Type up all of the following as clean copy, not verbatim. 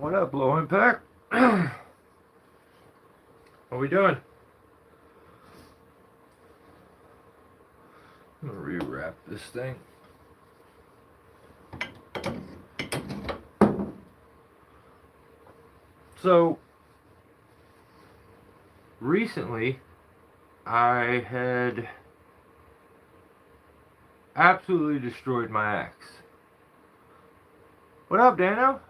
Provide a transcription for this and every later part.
What up, Low Impact? What we doing? I'm gonna rewrap this thing. So, recently, I had absolutely destroyed my axe. What up, Dano?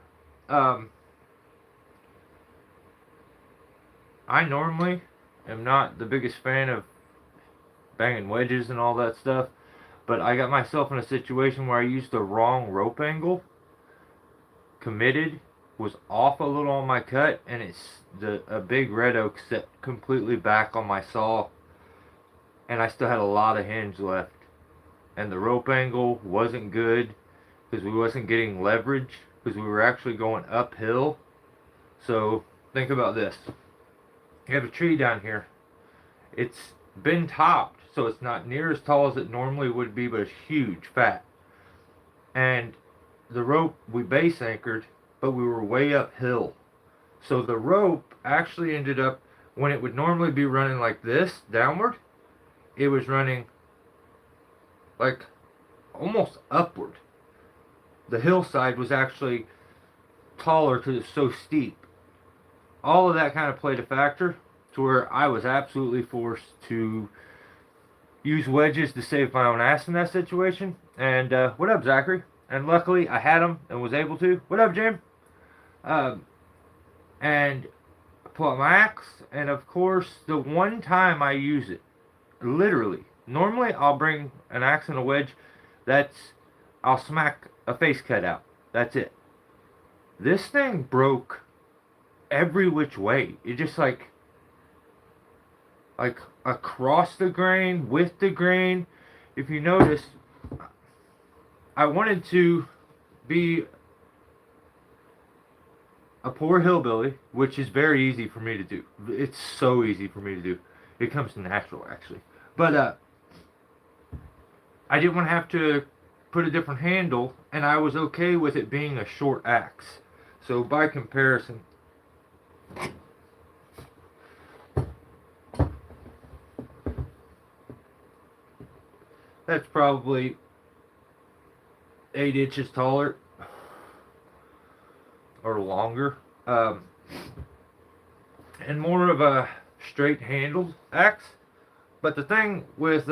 I normally am not the biggest fan of banging wedges and all that stuff, but I got myself in a situation where I used the wrong rope angle, committed, was off a little on my cut, and a big red oak set completely back on my saw, and I still had a lot of hinge left, and the rope angle wasn't good because we wasn't getting leverage because we were actually going uphill. So think about this: you have a tree down here. It's been topped, so it's not near as tall as it normally would be, but it's huge, fat. And the rope we base anchored, but we were way uphill. So the rope actually ended up, when it would normally be running like this, downward, it was running like almost upward. The hillside was actually taller because it's so steep. All of that kind of played a factor to where I was absolutely forced to use wedges to save my own ass in that situation. And what up, Zachary? And luckily I had them and was able to. What up, Jim? And pull out my axe, and of course, the one time I use it, literally, normally I'll bring an axe and a wedge, I'll smack a face cut out. That's it. This thing broke every which way. It just like across the grain, with the grain. If you notice, I wanted to be a poor hillbilly, which is very easy for me to do. It's so easy for me to do. It comes natural, actually. But I didn't want to have to put a different handle, and I was okay with it being a short axe. So by comparison, that's probably 8 inches taller or longer, and more of a straight handled axe. But the thing with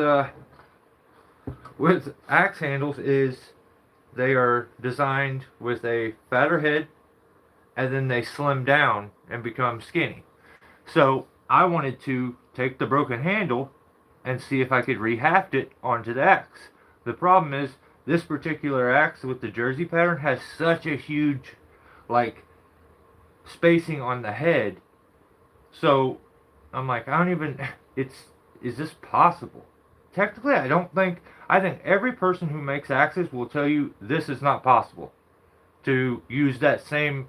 axe handles is they are designed with a fatter head, and then they slim down and become skinny. So I wanted to take the broken handle and see if I could rehaft it onto the axe. The problem is this particular axe with the jersey pattern has such a huge like spacing on the head. So I'm like, I don't even, is this possible? Technically, I think every person who makes axes will tell you this is not possible to use that same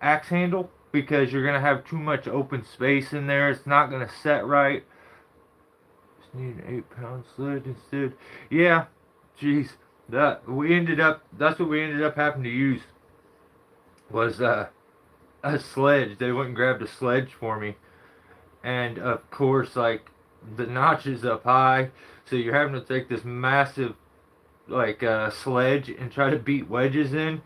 axe handle because you're going to have too much open space in there. It's not going to set right. Just need an 8-pound sledge instead. Yeah, jeez. That's what we ended up having to use was a sledge. They went and grabbed a sledge for me, and of course, like the notch is up high, so you're having to take this massive like sledge and try to beat wedges in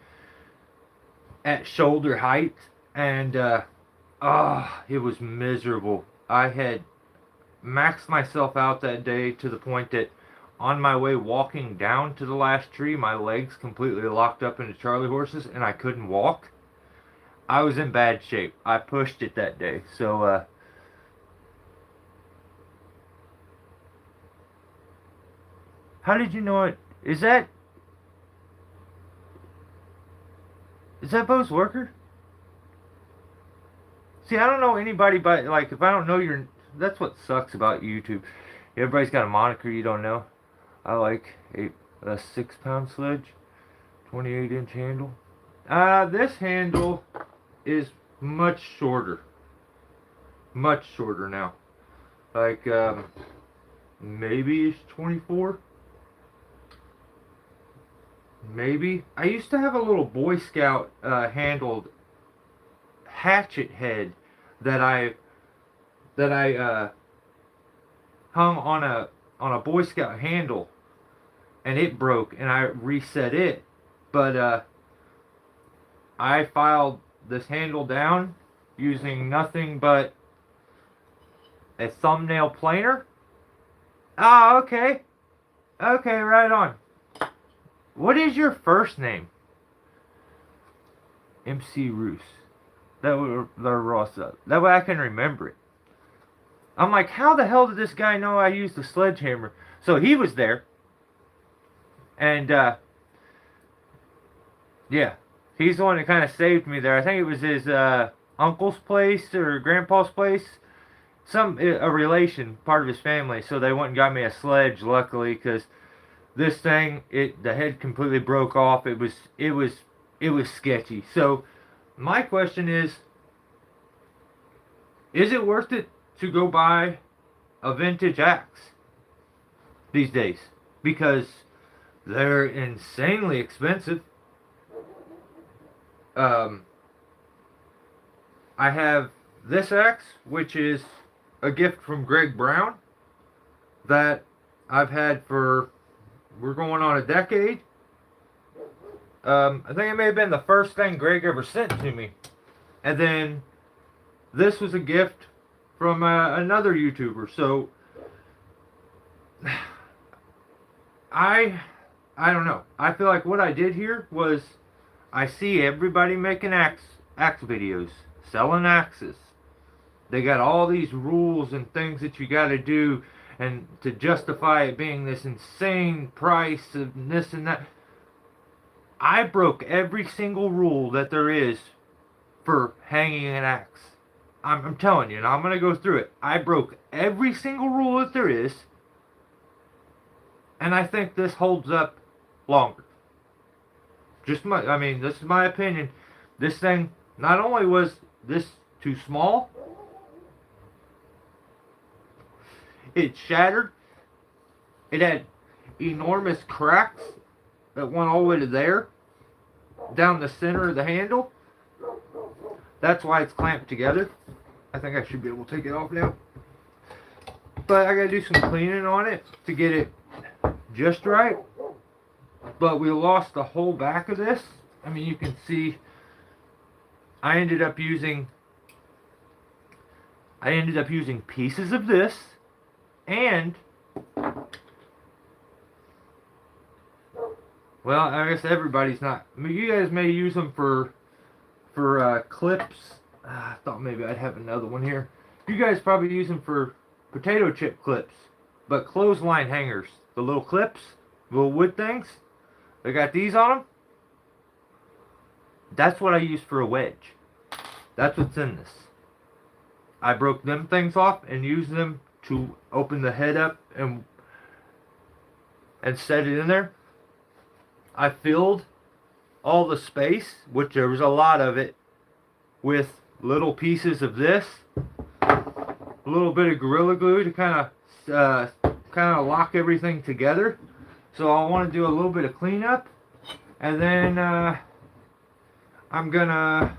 at shoulder height, and it was miserable. I had maxed myself out that day to the point that on my way walking down to the last tree, my legs completely locked up into Charlie horses and I couldn't walk. I was in bad shape. I pushed it that day. So, how did you know it? Is that Bo's worker? See, I don't know anybody but, like, if I don't know your, that's what sucks about YouTube. Everybody's got a moniker you don't know. I like a 6-pound sledge, 28-inch handle. This handle is much shorter. Much shorter now. Like, maybe it's 24. Maybe. I used to have a little Boy Scout handled hatchet head that I hung on a Boy Scout handle, and it broke, and I reset it. But I filed this handle down using nothing but a thumbnail planer. Ah, okay. Okay, right on. What is your first name? MC Roos. That was Ross up. That way I can remember it. I'm like, how the hell did this guy know I used the sledgehammer? So he was there. And, yeah. He's the one that kind of saved me there. I think it was his uncle's place or grandpa's place. A relation, part of his family. So they went and got me a sledge, luckily, because this thing, the head completely broke off. It was sketchy. So my question is it worth it to go buy a vintage axe these days? Because they're insanely expensive. I have this axe, which is a gift from Greg Brown that I've had for, we're going on a decade. I think it may have been the first thing Greg ever sent to me. And then this was a gift from another YouTuber. So I don't know. I feel like what I did here was, I see everybody making axe videos, selling axes. They got all these rules and things that you got to do, and to justify it being this insane price of this and that. I broke every single rule that there is for hanging an axe. I'm telling you, and I'm going to go through it. I broke every single rule that there is, and I think this holds up longer. This is my opinion. This thing, not only was this too small, it shattered. It had enormous cracks that went all the way to there, down the center of the handle. That's why it's clamped together. I think I should be able to take it off now. But I gotta do some cleaning on it to get it just right. But we lost the whole back of this. I mean, you can see I ended up using pieces of this, and well, I guess everybody's not. I mean, you guys may use them for clips. I thought maybe I'd have another one here. You guys probably use them for potato chip clips, but clothesline hangers, the little clips, little wood things. They got these on them. That's what I use for a wedge. That's what's in this. I broke them things off and used them to open the head up and set it in there. I filled all the space, which there was a lot of it, with little pieces of this, a little bit of Gorilla Glue to kind of lock everything together. So I want to do a little bit of cleanup, and then I'm gonna,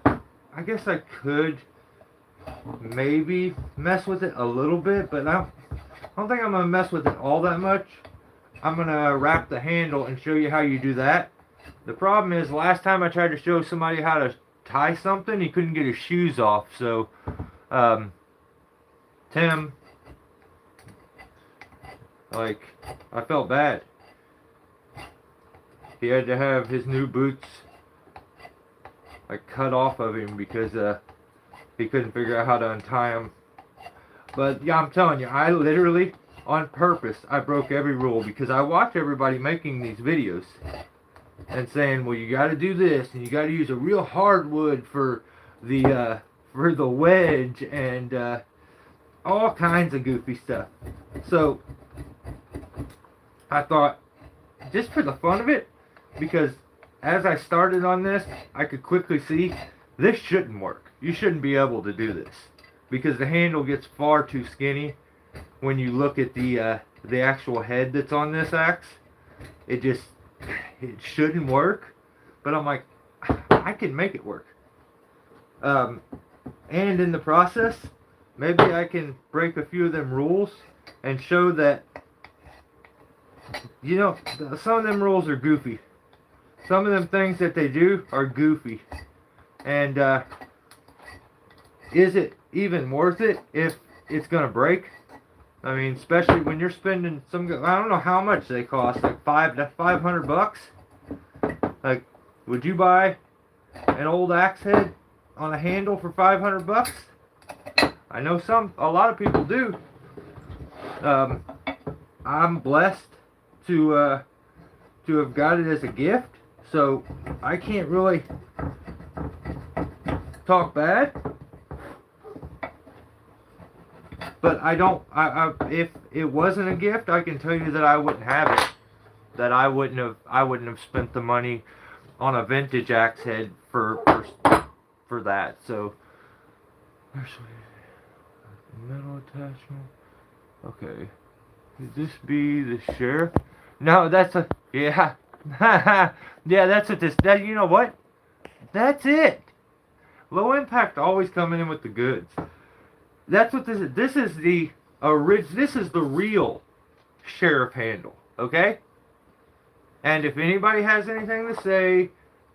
I guess I could maybe mess with it a little bit, but I don't think I'm gonna mess with it all that much. I'm gonna wrap the handle and show you how you do that. The problem is, last time I tried to show somebody how to tie something, he couldn't get his shoes off. So Tim, like, I felt bad. He had to have his new boots like cut off of him because he couldn't figure out how to untie them. But yeah, I'm telling you, I literally, on purpose, I broke every rule because I watch everybody making these videos and saying, well, you got to do this and you got to use a real hardwood for the wedge and all kinds of goofy stuff. So I thought, just for the fun of it, because as I started on this, I could quickly see this shouldn't work. You shouldn't be able to do this because the handle gets far too skinny when you look at the actual head that's on this axe. It shouldn't work. But I'm like, I can make it work. And in the process, maybe I can break a few of them rules and show that, you know, some of them rules are goofy. Some of them things that they do are goofy. And is it even worth it if it's going to break? I mean, especially when you're spending some, I don't know how much they cost, like $500. Like, would you buy an old axe head on a handle for $500? I know a lot of people do. I'm blessed to have got it as a gift, so I can't really talk bad. But I don't. If it wasn't a gift, I can tell you that I wouldn't have it. That I wouldn't have spent the money on a vintage axe head for that. So there's metal attachment. Okay. Could this be the sheriff? No, that's a yeah. Yeah, that's what this. That you know what? That's it. Low Impact always coming in with the goods. That's what this is. This is the This is the real sheriff handle. Okay. And if anybody has anything to say,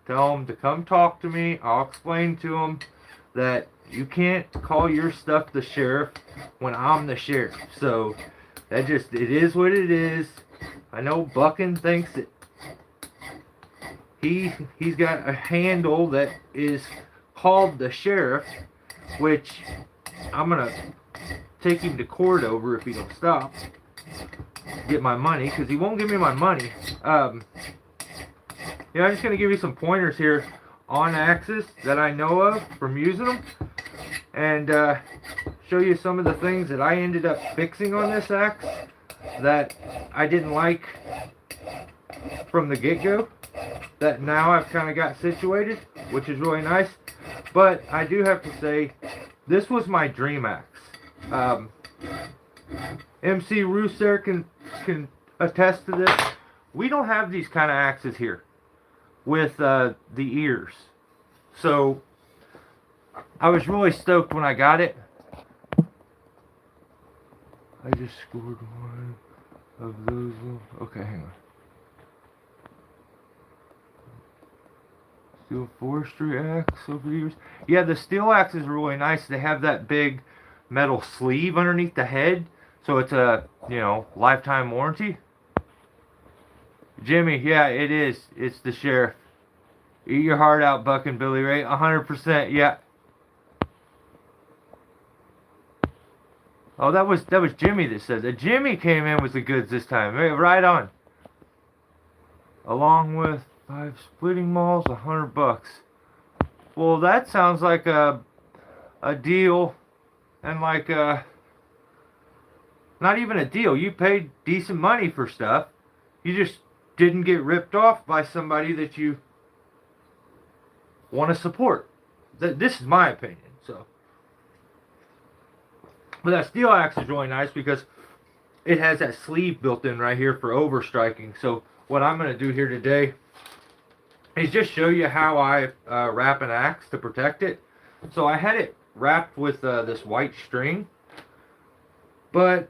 tell them to come talk to me. I'll explain to them that you can't call your stuff the sheriff when I'm the sheriff. So it is what it is. I know Buckin thinks that he's got a handle that is called the sheriff, which I'm gonna take him to court over if he don't stop. Get my money, because he won't give me my money. I'm just gonna give you some pointers here on axes that I know of from using them, and show you some of the things that I ended up fixing on this axe that I didn't like from the get-go, that now I've kind of got situated, which is really nice. But I do have to say, this was my dream axe. MC Rooster can attest to this. We don't have these kind of axes here with the ears. So I was really stoked when I got it. I just scored one of those. Okay, hang on. Steel forestry axe over the years. Yeah, the steel axe is really nice. They have that big metal sleeve underneath the head, so it's a lifetime warranty. Jimmy, yeah, it is. It's the sheriff. Eat your heart out, Buck and Billy Ray. 100%. Yeah. Oh, that was Jimmy that said that. Jimmy came in with the goods this time. Right on. Along with 5 splitting mauls, $100. Well, that sounds like a deal, and like not even a deal. You paid decent money for stuff. You just didn't get ripped off by somebody that you want to support. This is my opinion. So, but that steel axe is really nice because it has that sleeve built in right here for overstriking. So what I'm going to do here today is just show you how I wrap an axe to protect it. So I had it wrapped with this white string, but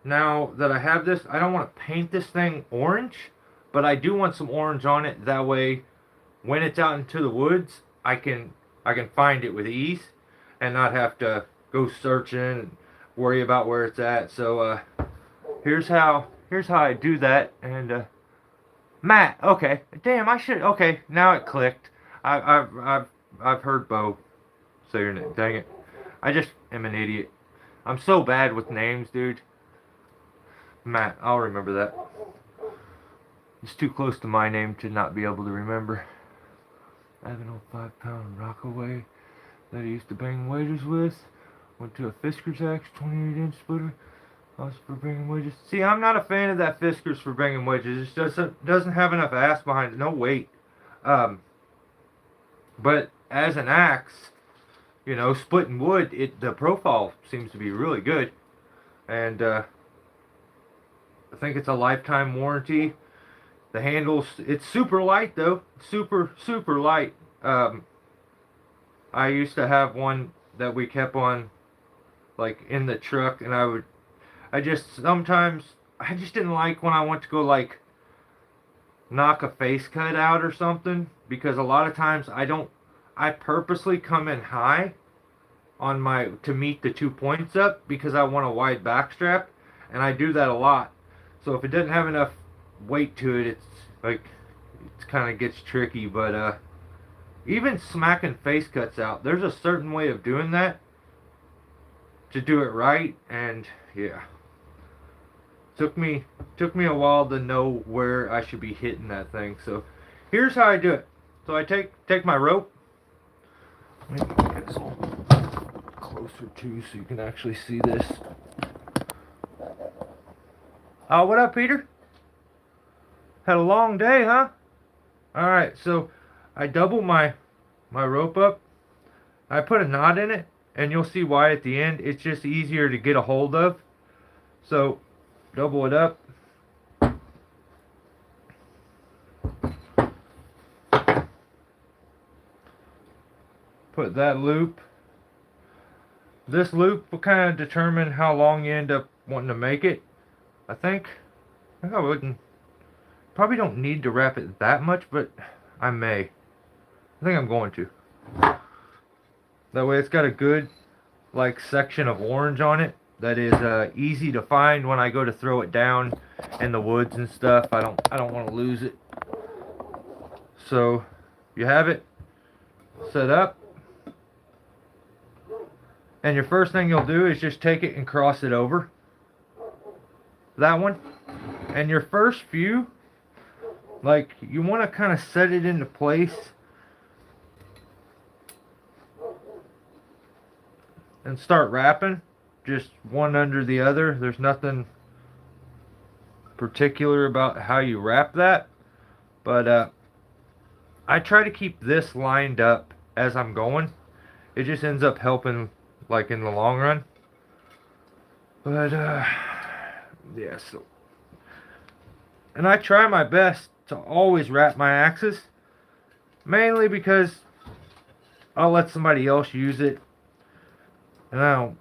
now that I have this, I don't want to paint this thing orange, but I do want some orange on it. That way, when it's out into the woods, I can find it with ease and not have to go searching and worry about where it's at. So here's how I do that. And Matt, okay, damn, I should. Okay, now it clicked. I've heard Bo say your name. Dang it, I just am an idiot. I'm so bad with names, dude. Matt, I'll remember that. It's too close to my name to not be able to remember. I have an old 5-pound Rockaway that I used to bang wedges with. Went to a Fiskars axe, 28-inch splitter. Also for banging wedges. See, I'm not a fan of that Fiskars for banging wedges. It just doesn't have enough ass behind it. No weight. But as an axe, splitting wood, the profile seems to be really good. And I think it's a lifetime warranty. The handles, it's super light though. Super, super light. I used to have one that we kept on like in the truck, and I just sometimes I just didn't like when I went to go like knock a face cut out or something, because a lot of times I purposely come in high on my to meet the 2 points up because I want a wide back strap, and I do that a lot. So if it doesn't have enough weight to it, it's like it kind of gets tricky. But even smacking face cuts out, there's a certain way of doing that to do it right, and yeah, took me a while to know where I should be hitting that thing. So here's how I do it. So I take my rope. Maybe get this a little closer too so you can actually see this. Oh, what up, Peter? Had a long day, huh? All right, so I double my rope up. I put a knot in it, and you'll see why at the end. It's just easier to get a hold of. So double it up. Put that loop. This loop will kind of determine how long you end up wanting to make it. I think I wouldn't. Probably don't need to wrap it that much, but I may. I think I'm going to. That way it's got a good like section of orange on it that is easy to find when I go to throw it down in the woods and stuff. I don't want to lose it. So you have it set up, and your first thing you'll do is just take it and cross it over that one. And your first few, like, you want to kind of set it into place and start wrapping just one under the other. There's nothing particular about how you wrap that, but I try to keep this lined up as I'm going. It just ends up helping like in the long run. But yeah, so, and I try my best to always wrap my axes, mainly because I'll let somebody else use it, and I don't.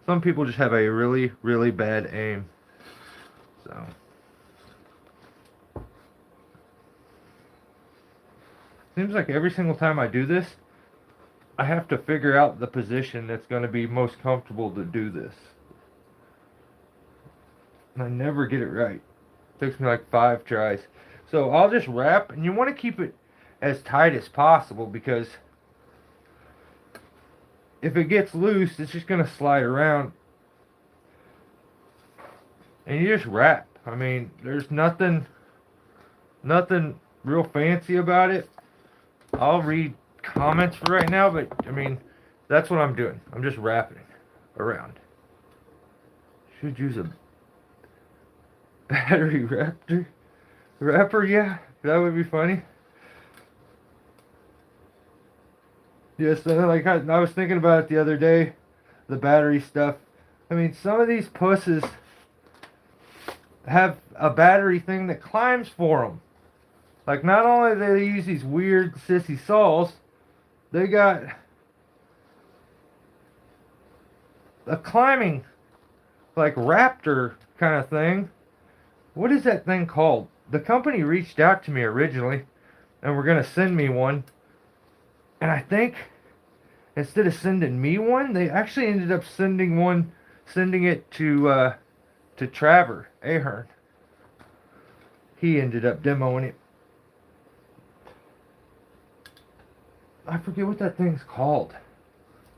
Some people just have a really, really bad aim. So seems like every single time I do this, I have to figure out the position that's going to be most comfortable to do this. And I never get it right. It takes me like 5 tries. So I'll just wrap, and you want to keep it as tight as possible, because if it gets loose, it's just going to slide around. And you just wrap. I mean, there's nothing real fancy about it. I'll read comments for right now, but I mean, that's what I'm doing. I'm just wrapping around. Should use a battery wrapper, yeah, that would be funny. Yes, like I was thinking about it the other day, the battery stuff. I mean, some of these pusses have a battery thing that climbs for them. Like, not only do they use these weird sissy saws, they got a climbing, like, raptor kind of thing. What is that thing called? The company reached out to me originally, and were going to send me one. And I think instead of sending me one, they actually ended up sending it to Traver Ahern. He ended up demoing it. I forget what that thing's called.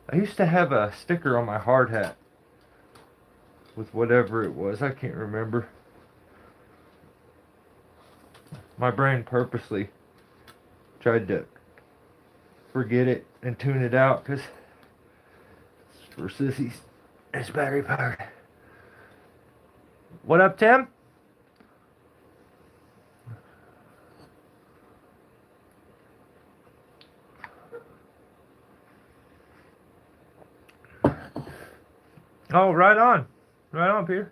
I used to have a sticker on my hard hat with whatever it was. I can't remember. My brain purposely tried to forget it and tune it out because it's for sissies. It's battery powered. What up, Tim? Oh, right on. Right on, Peter.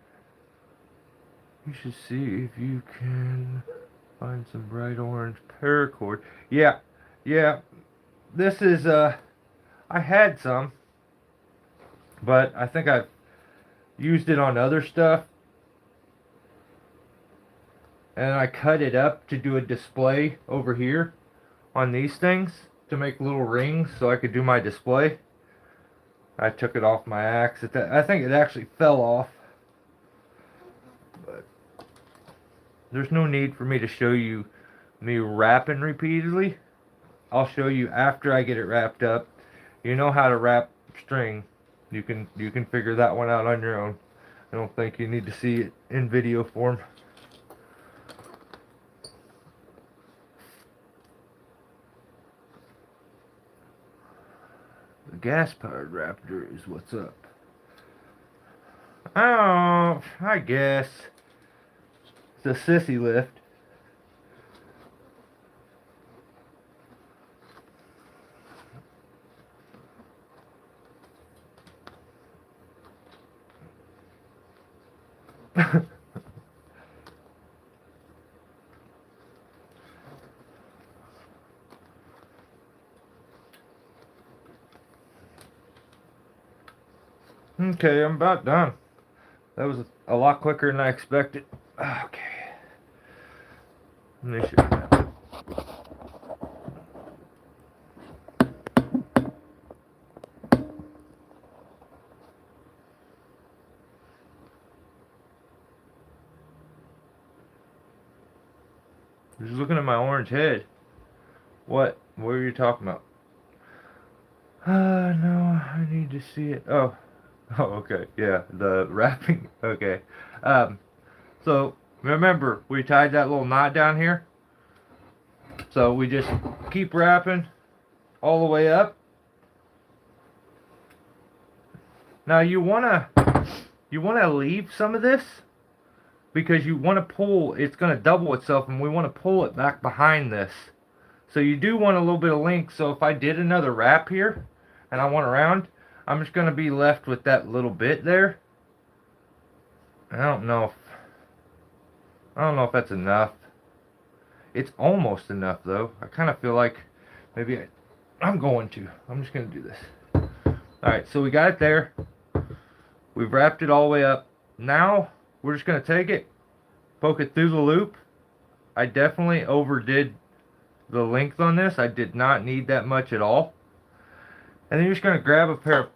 You should see if you can find some bright orange paracord. Yeah. this is, I had some, but I think I've used it on other stuff. And I cut it up to do a display over here on these things to make little rings so I could do my display. I took it off my axe. I think it actually fell off. But there's no need for me to show you me wrapping repeatedly. I'll show you after I get it wrapped up. You know how to wrap string. You can figure that one out on your own. I don't think you need to see it in video form. The gas-powered Raptor is what's up. Oh, I guess it's a sissy lift. Okay, I'm about done. That was a lot quicker than I expected. Okay. Let me show you that. Just looking at my orange head. What? What are you talking about? No, I need to see it. Oh. Oh, okay. Yeah, the wrapping. Okay. So, remember, we tied that little knot down here. So, we just keep wrapping all the way up. Now, you want to leave some of this because you want to pull, it's going to double itself, and we want to pull it back behind this. So, you do want a little bit of length. So, if I did another wrap here and I went around, I'm just going to be left with that little bit there. I don't know if that's enough. It's almost enough though. I kind of feel like maybe I'm just going to do this. Alright, so we got it there. We've wrapped it all the way up. Now we're just going to take it, poke it through the loop. I definitely overdid the length on this. I did not need that much at all. And then you're just going to grab a pair of,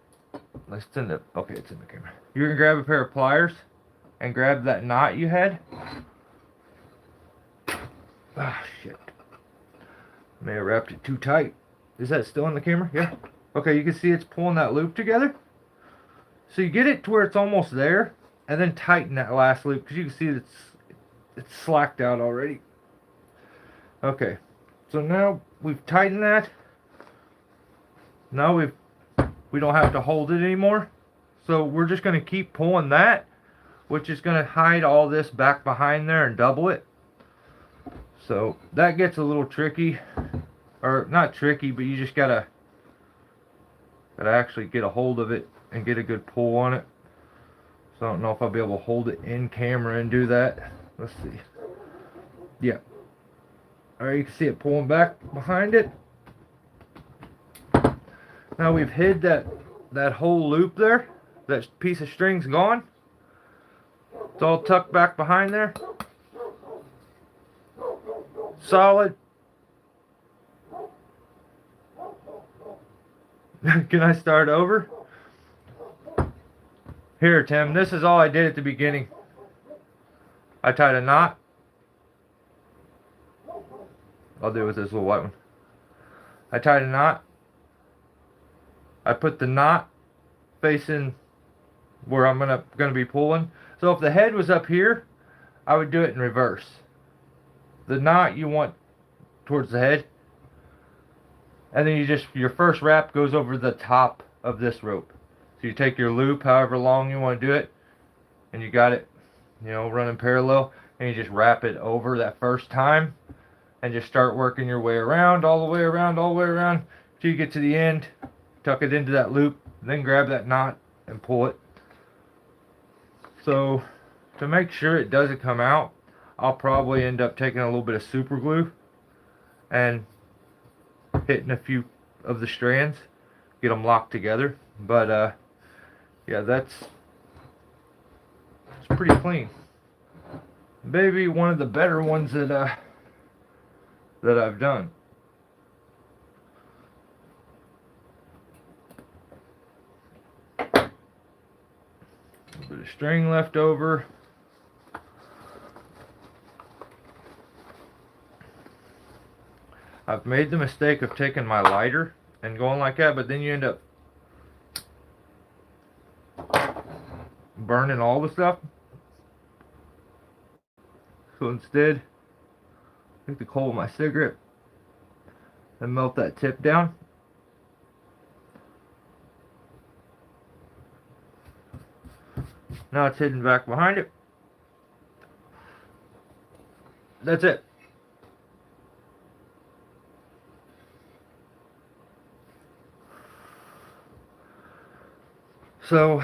okay, it's in the camera. You're going to grab a pair of pliers and grab that knot you had. Ah, shit. May have wrapped it too tight. Is that still in the camera? Yeah. Okay, you can see it's pulling that loop together. So you get it to where it's almost there, and then tighten that last loop, because you can see it's slacked out already. Okay, so now we've tightened that. Now we don't have to hold it anymore. So we're just going to keep pulling that, which is going to hide all this back behind there and double it. So that gets a little tricky, or not tricky, but you just gotta actually get a hold of it and get a good pull on it. So I don't know if I'll be able to hold it in camera and do that. Let's see. Yeah. Alright, you can see it pulling back behind it. Now we've hid that whole loop there. That piece of string's gone. It's all tucked back behind there. Solid. Can I start over? Here, Tim, this is all I did at the beginning. I tied a knot. I'll do it with this little white one. I tied a knot. I put the knot facing where I'm gonna be pulling. So if the head was up here, I would do it in reverse. The knot you want towards the head, and then your first wrap goes over the top of this rope. So you take your loop, however long you want to do it, and you got it, running parallel, and you just wrap it over that first time, and just start working your way around, all the way around, till you get to the end. Tuck it into that loop, then grab that knot and pull it. So to make sure it doesn't come out, I'll probably end up taking a little bit of super glue and hitting a few of the strands, get them locked together. But yeah, that's pretty clean. Maybe one of the better ones that I've done. A bit of string left over. I've made the mistake of taking my lighter and going like that, but then you end up burning all the stuff. So instead, take the coal of my cigarette and melt that tip down. Now it's hidden back behind it. That's it. So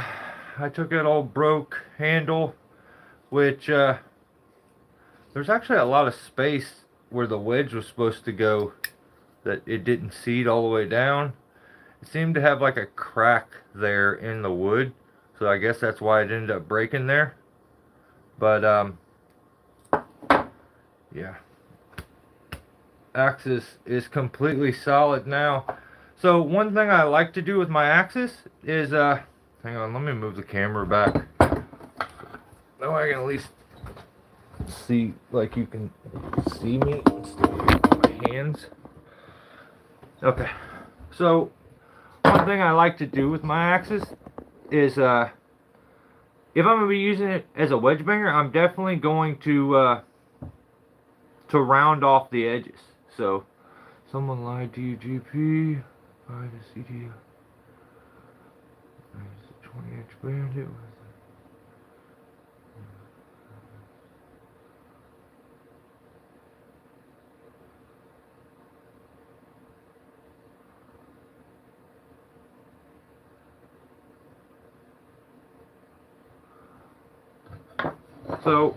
I took that old broke handle, which there's actually a lot of space where the wedge was supposed to go that it didn't seat all the way down. It seemed to have like a crack there in the wood, so I guess that's why it ended up breaking there. But yeah, axis is completely solid now. So one thing I like to do with my axis is hang on, let me move the camera back. Now I can at least see, like you can see me instead of my hands. Okay, so one thing I like to do with my axis is if I'm going to be using it as a wedge banger, I'm definitely going to round off the edges. So, someone lied to you, GP. Buy the CDL. 20-inch Bandit. So,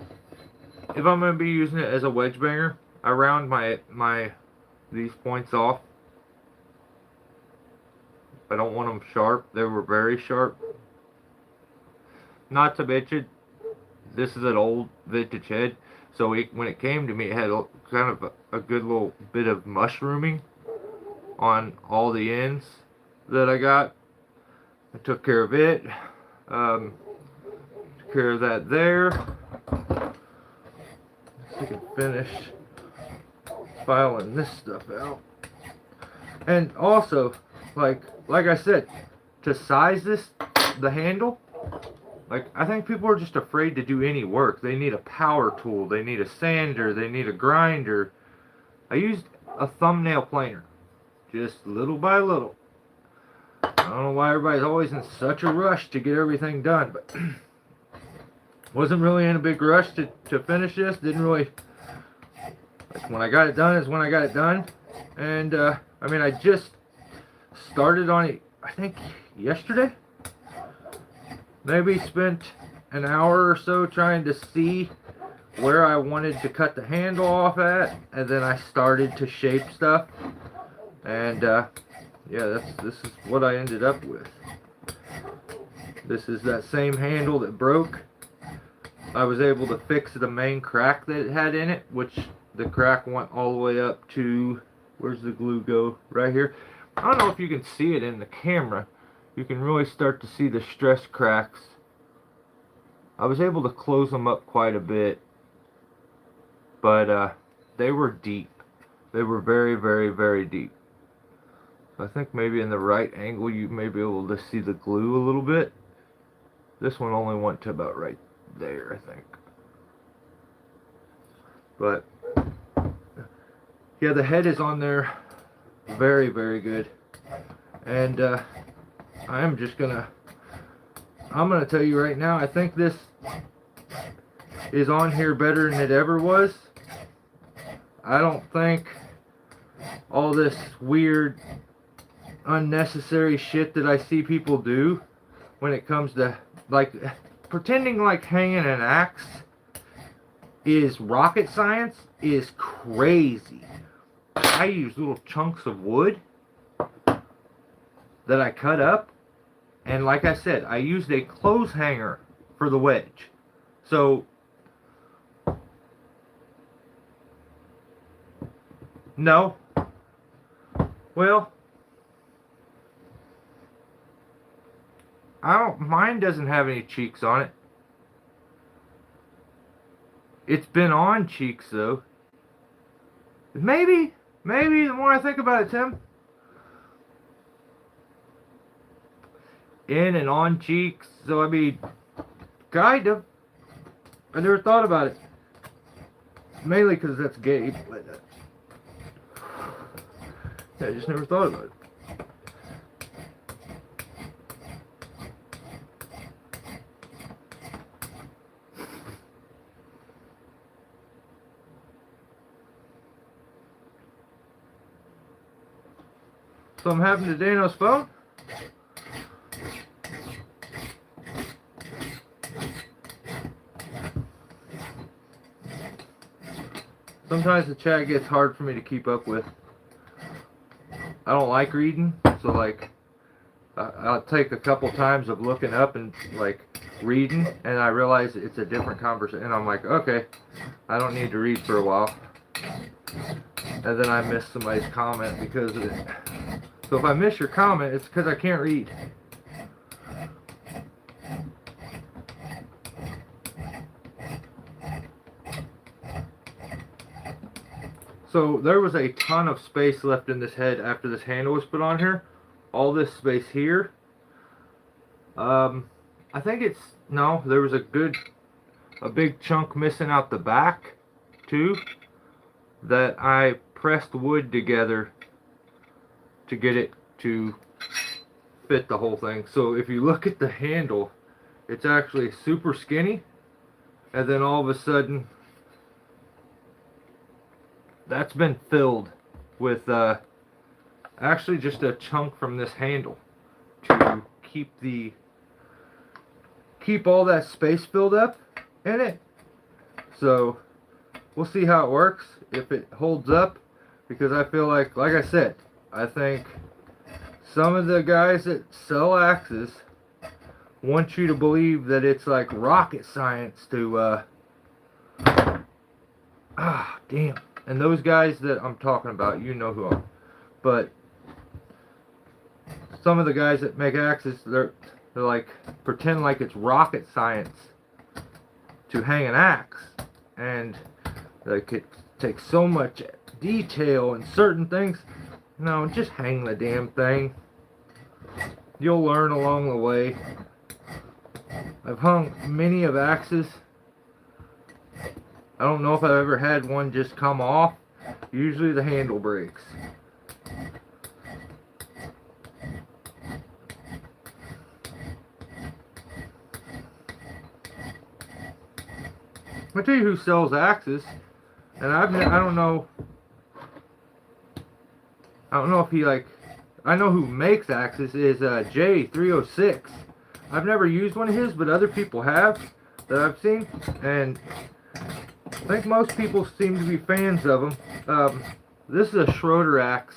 if I'm going to be using it as a wedge banger, I round these points off. I don't want them sharp. They were very sharp. Not to mention, this is an old vintage head, so when it came to me, it had kind of a good little bit of mushrooming on all the ends that I got. I took care of it. Took care of that there. So I can finish filing this stuff out. And also, like I said, to size the handle, like, I think people are just afraid to do any work. They need a power tool, they need a sander, they need a grinder. I used a thumbnail planer, just little by little. I don't know why everybody's always in such a rush to get everything done, but wasn't really in a big rush to finish this. Didn't really, like, when I got it done is when I got it done. And I mean, I just started on it, I think yesterday. Maybe spent an hour or so trying to see where I wanted to cut the handle off at, and then I started to shape stuff. And yeah, this is what I ended up with. This is that same handle that broke. I was able to fix the main crack that it had in it, which the crack went all the way up to, where's the glue go? Right here. I don't know if you can see it in the camera. You can really start to see the stress cracks. I was able to close them up quite a bit, but they were deep. They were very, very, very deep. So I think maybe in the right angle you may be able to see the glue a little bit. This one only went to about right there, I think. But yeah, the head is on there very, very good. And I'm gonna tell you right now, I think this is on here better than it ever was. I don't think all this weird, unnecessary shit that I see people do when it comes to, like, pretending like hanging an axe is rocket science is crazy. I use little chunks of wood that I cut up, and like I said, I used a clothes hanger for the wedge. So no, well, mine doesn't have any cheeks on it. It's been on cheeks though. Maybe the more I think about it, Tim. In and on cheeks, so I mean, kind of. I never thought about it. Mainly because that's gay. But, I just never thought about it. Something happened to Dano's phone? Sometimes the chat gets hard for me to keep up with. I don't like reading, so like I'll take a couple times of looking up and like reading, and I realize it's a different conversation, and I'm like, okay, I don't need to read for a while. And then I miss somebody's comment because of it. So if I miss your comment, it's because I can't read. So there was a ton of space left in this head after this handle was put on here. All this space here. I think it's, no, there was a big chunk missing out the back too, that I pressed wood together to get it to fit the whole thing. So if you look at the handle, it's actually super skinny, and then all of a sudden that's been filled with actually just a chunk from this handle to keep all that space filled up in it. So we'll see how it works, if it holds up, because I feel like I said, I think some of the guys that sell axes want you to believe that it's like rocket science to damn. And those guys that I'm talking about, you know who I'm. But some of the guys that make axes, they're like, pretend like it's rocket science to hang an axe. And like it takes so much detail and certain things. No, just hang the damn thing. You'll learn along the way. I've hung many of axes. I don't know if I've ever had one just come off. Usually the handle breaks. I'll tell you who sells axes, and I don't know if he like, I know who makes axes is J306. I've never used one of his, but other people have that I've seen, and I think most people seem to be fans of them. This is a Schroeder axe,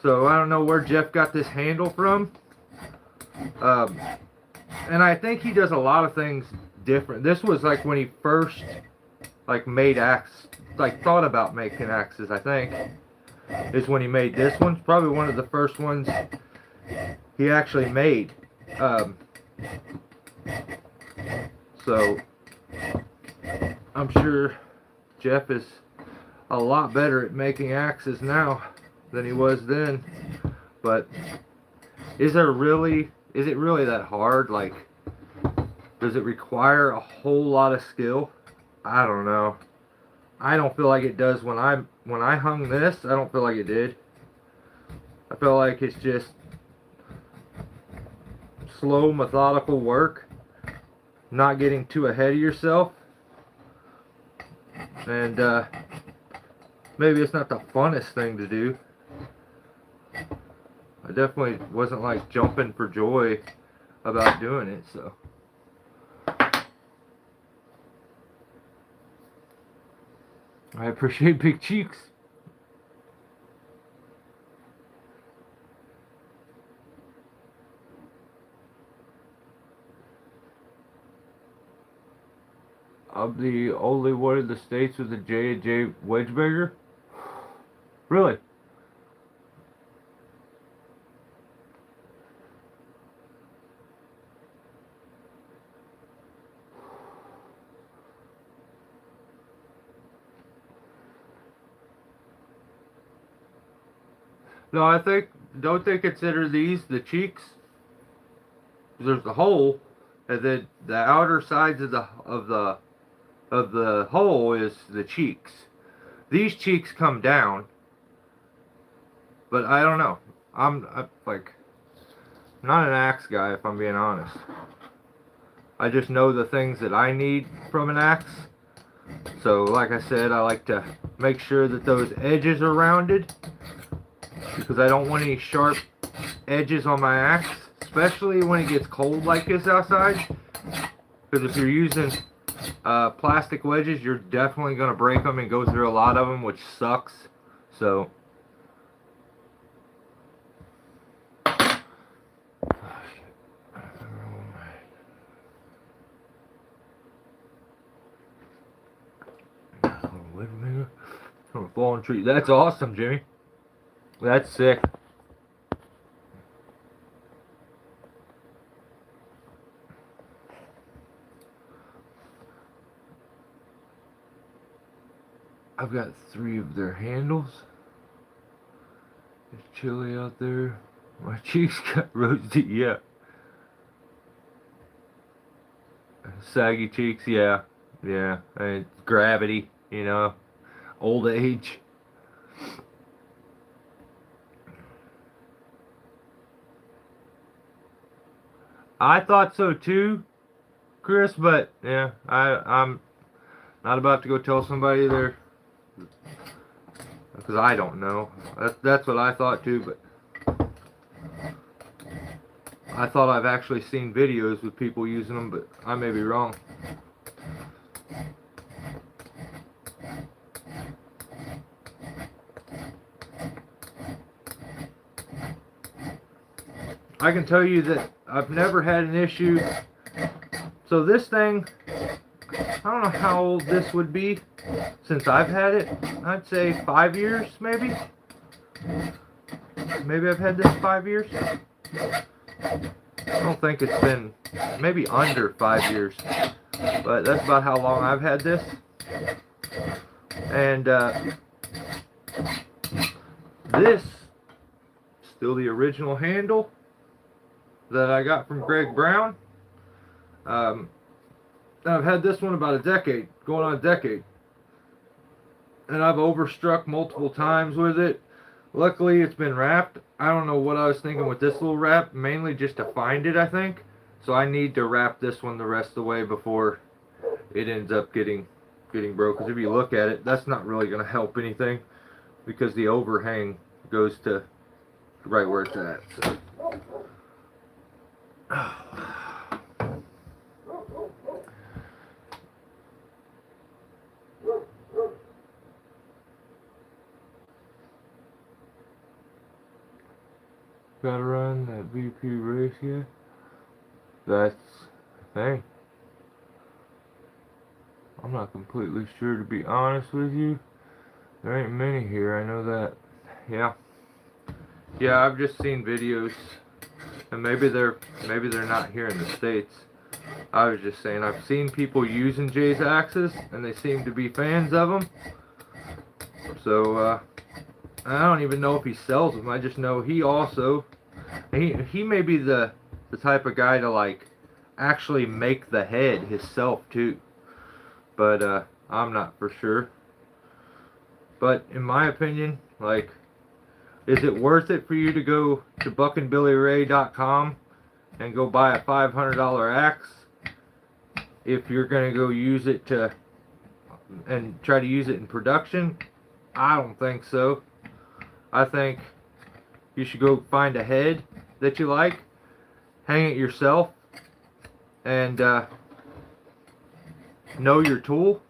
so I don't know where Jeff got this handle from. And I think he does a lot of things different. This was like when he first like made axe, like thought about making axes, I think, is when he made this one. Probably one of the first ones he actually made. So I'm sure Jeff is a lot better at making axes now than he was then. But is it really that hard? Like, does it require a whole lot of skill? I don't know. I don't feel like it does. When I hung this, I don't feel like it did. I feel like it's just slow, methodical work, not getting too ahead of yourself, and maybe it's not the funnest thing to do. I definitely wasn't like jumping for joy about doing it, so. I appreciate Big Cheeks. the only one in the States with a J&J wedge maker. Really? No, don't they consider these the cheeks? There's the hole, and then the outer sides of the hole is the cheeks. These cheeks come down, but I don't know. I'm like not an axe guy, if I'm being honest. I just know the things that I need from an axe. So, like I said, I like to make sure that those edges are rounded, because I don't want any sharp edges on my axe, especially when it gets cold like this outside. Because if you're using plastic wedges, you're definitely going to break them and go through a lot of them, which sucks. So, from a fallen tree. That's awesome, Jimmy. That's sick. I've got 3 of their handles. It's chilly out there. My cheeks got roasted, yeah. Saggy cheeks, yeah. Yeah. And gravity, you know. Old age. I thought so too, Chris, but yeah, I'm not about to go tell somebody there, because I don't know. That's what I thought too, but I thought I've actually seen videos with people using them, but I may be wrong. I can tell you that I've never had an issue. So this thing, I don't know how old this would be since I've had it. I'd say 5 years, maybe. Maybe I've had this 5 years. I don't think it's been, maybe under 5 years. But that's about how long I've had this. And this, still the original handle that I got from Greg Brown. I've had this one about a decade, going on a decade. And I've overstruck multiple times with it. Luckily, it's been wrapped. I don't know what I was thinking with this little wrap, mainly just to find it, I think. So I need to wrap this one the rest of the way before it ends up getting broke. Because if you look at it, that's not really going to help anything, because the overhang goes to right where it's at. So. Gotta run that VP race yet? That's the thing. I'm not completely sure, to be honest with you. There ain't many here, I know that. Yeah. Yeah, I've just seen videos. And maybe they're not here in the States. I was just saying, I've seen people using Jay's axes, and they seem to be fans of them. So, I don't even know if he sells them. I just know he also, he may be the type of guy to, like, actually make the head himself too. But I'm not for sure. But in my opinion, like, is it worth it for you to go to buckandbillyray.com and go buy a $500 axe if you're going to go use it and try to use it in production? I don't think so. I think you should go find a head that you like, hang it yourself, and know your tool.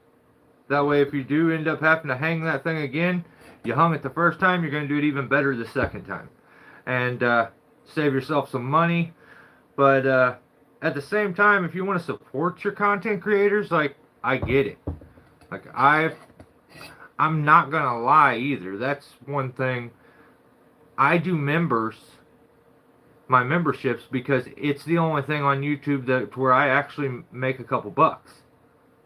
That way, if you do end up having to hang that thing again, you hung it the first time, you're going to do it even better the second time. And save yourself some money. But at the same time, if you want to support your content creators, like I get it. Like I'm not gonna lie either. That's one thing. I do my memberships, because it's the only thing on YouTube that where I actually make a couple bucks.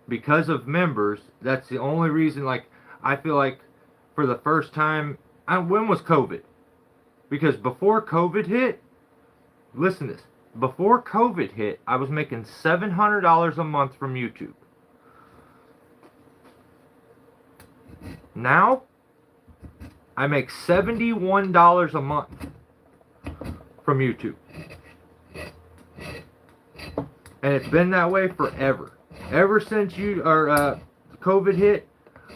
Because of members, that's the only reason. Like, I feel like for the first time, when was COVID? Because before COVID hit, listen to this. Before COVID hit, I was making $700 a month from YouTube. Now, I make $71 a month from YouTube. And it's been that way forever. Ever since COVID hit,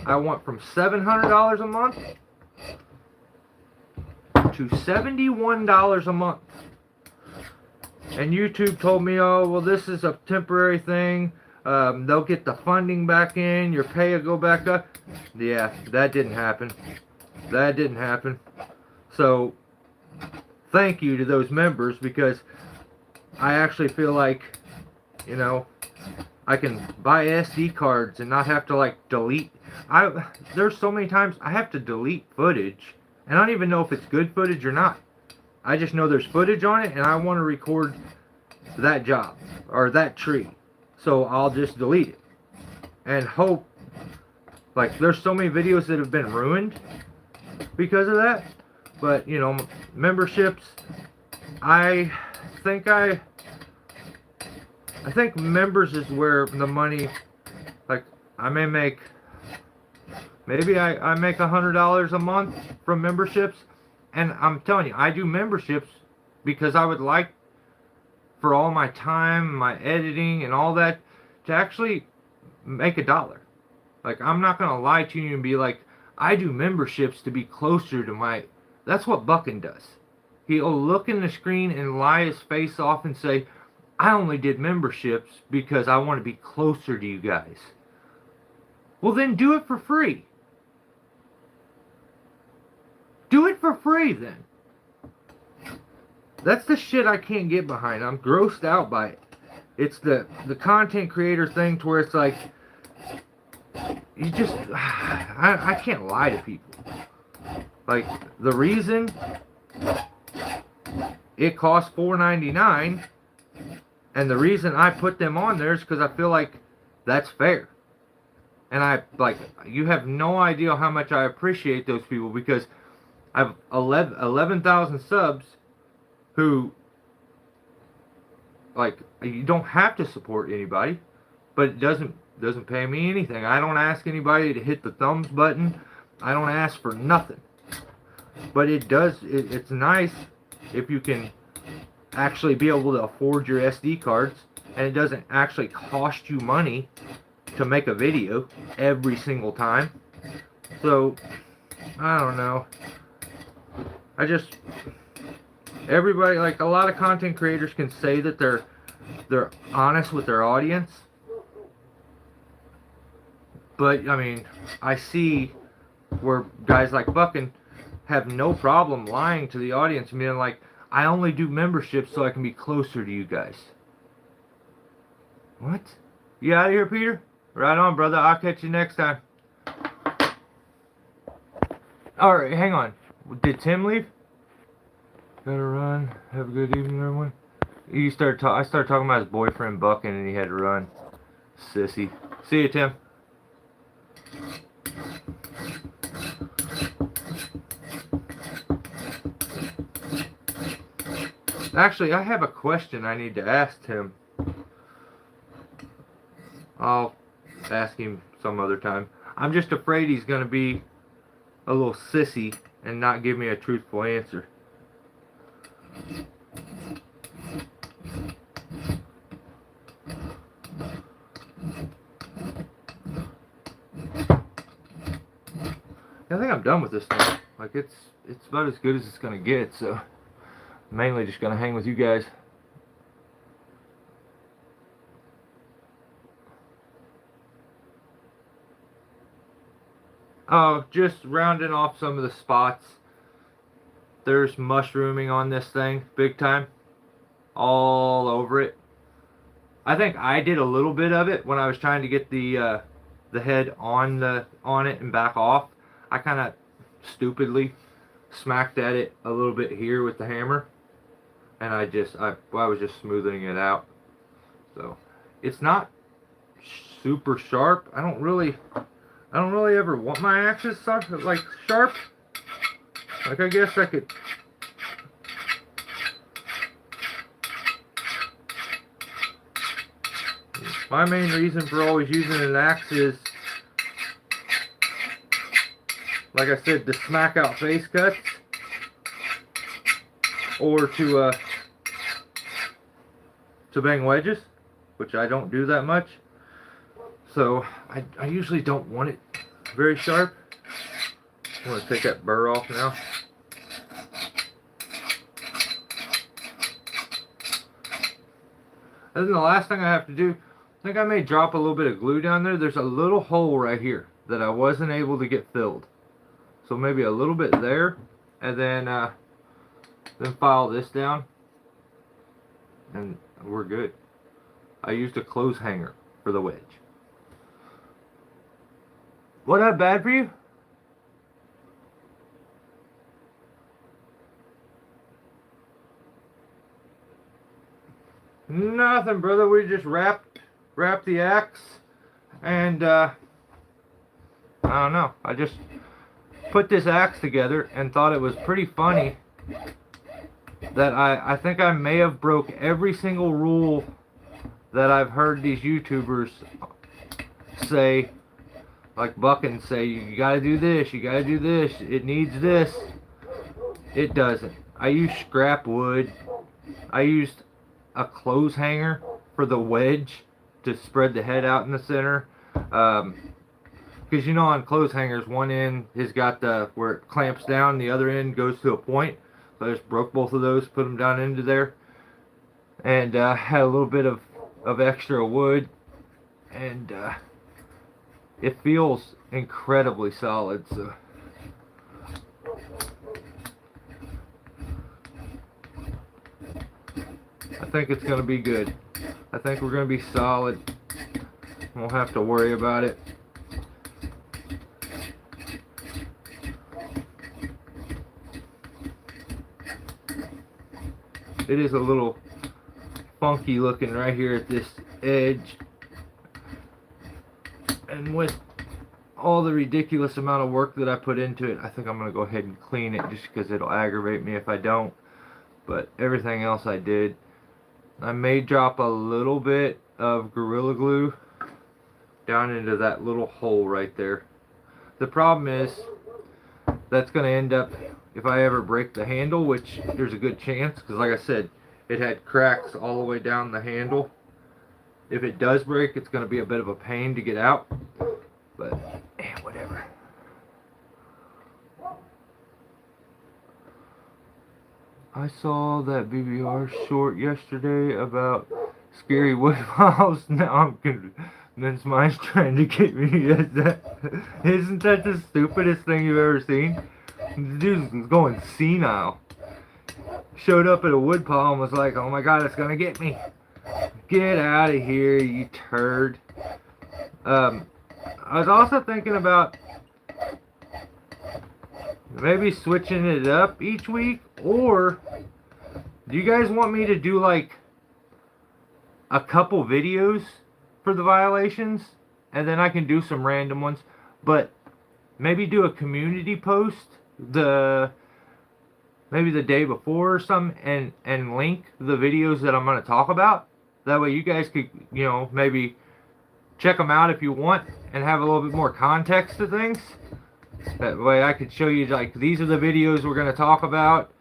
I went from $700 a month to $71 a month. And YouTube told me, oh, well, this is a temporary thing. They'll get the funding back in. Your pay will go back up. Yeah, that didn't happen. That didn't happen. So, thank you to those members, because I actually feel like, you know, I can buy SD cards and not have to, like, delete. There's so many times I have to delete footage, and I don't even know if it's good footage or not. I just know there's footage on it, and I want to record that job or that tree. So I'll just delete it and hope. Like, there's so many videos that have been ruined because of that. But, you know, memberships, I think members is where the money, like, I may make, maybe I make $100 a month from memberships. And I'm telling you, I do memberships because I would like for all my time, my editing, and all that to actually make $1. Like, I'm not going to lie to you and be like, I do memberships to be closer to my... That's what Buckin does. He'll look in the screen and lie his face off and say, I only did memberships because I want to be closer to you guys. Well, then do it for free. Do it for free, then. That's the shit I can't get behind. I'm grossed out by it. It's the content creator thing to where it's like, you just, I can't lie to people. Like, the reason it costs $4.99, and the reason I put them on there is because I feel like that's fair. And you have no idea how much I appreciate those people, because I have 11,000 subs who, like, you don't have to support anybody, but it doesn't pay me anything. I don't ask anybody to hit the thumbs button. I don't ask for nothing. But it's nice if you can actually be able to afford your SD cards, and it doesn't actually cost you money to make a video every single time. So, I don't know. Everybody, like, a lot of content creators can say that they're honest with their audience. But, I mean, I see where guys like Buckin have no problem lying to the audience and being like, I only do memberships so I can be closer to you guys. What? You out of here, Peter? Right on, brother. I'll catch you next time. Alright, hang on. Did Tim leave? Gotta run. Have a good evening, everyone. I started talking about his boyfriend, Buckin, and he had to run. Sissy. See you, Tim. Actually, I have a question I need to ask Tim. I'll ask him some other time. I'm just afraid he's going to be a little sissy and not give me a truthful answer. I think I'm done with this thing. Like, it's about as good as it's going to get, so mainly just going to hang with you guys. Oh, just rounding off some of the spots. There's mushrooming on this thing, big time. All over it. I think I did a little bit of it when I was trying to get the head on it and back off. I kind of stupidly smacked at it a little bit here with the hammer, and I was just smoothing it out. So it's not super sharp. I don't really ever want my axes sharp. Like I guess I could. My main reason for always using an axe is, like I said, to smack out face cuts, or to bang wedges, which I don't do that much. So I usually don't want it very sharp. I'm going to take that burr off now. And then the last thing I have to do, I think I may drop a little bit of glue down there. There's a little hole right here that I wasn't able to get filled. So maybe a little bit there, and then file this down, and we're good. I used a clothes hanger for the wedge. What up, bad for you? Nothing, brother. We just wrapped the axe, and I don't know. I just put this axe together and thought it was pretty funny that I think I may have broke every single rule that I've heard these YouTubers say, like Buckin say, you gotta do this, you gotta do this, it needs this. It doesn't. I used scrap wood. I used a clothes hanger for the wedge to spread the head out in the center. Because you know, on clothes hangers, one end has got where it clamps down, the other end goes to a point. So I just broke both of those, put them down into there, and had a little bit of extra wood, and it feels incredibly solid. So I think it's going to be good. I think we're going to be solid. Won't have to worry about it. It is a little funky looking right here at this edge, and with all the ridiculous amount of work that I put into it, I think I'm going to go ahead and clean it just because it'll aggravate me if I don't. But everything else I did. I may drop a little bit of Gorilla Glue down into that little hole right there. The problem is that's going to end up, if I ever break the handle, which there's a good chance, because like I said, it had cracks all the way down the handle. If it does break, it's going to be a bit of a pain to get out, but whatever. I saw that BBR short yesterday about scary wood piles. Now I'm convinced mine's trying to get me. Isn't that the stupidest thing you've ever seen? The dude's going senile. Showed up at a wood pile and was like, oh my god, it's gonna get me. Get out of here, you turd. I was also thinking about maybe switching it up each week, or do you guys want me to do like a couple videos for the violations, and then I can do some random ones, but maybe do a community post maybe the day before or something, and link the videos that I'm going to talk about. That way you guys could, you know, maybe check them out if you want and have a little bit more context to things. That way I could show you, like, these are the videos we're going to talk about.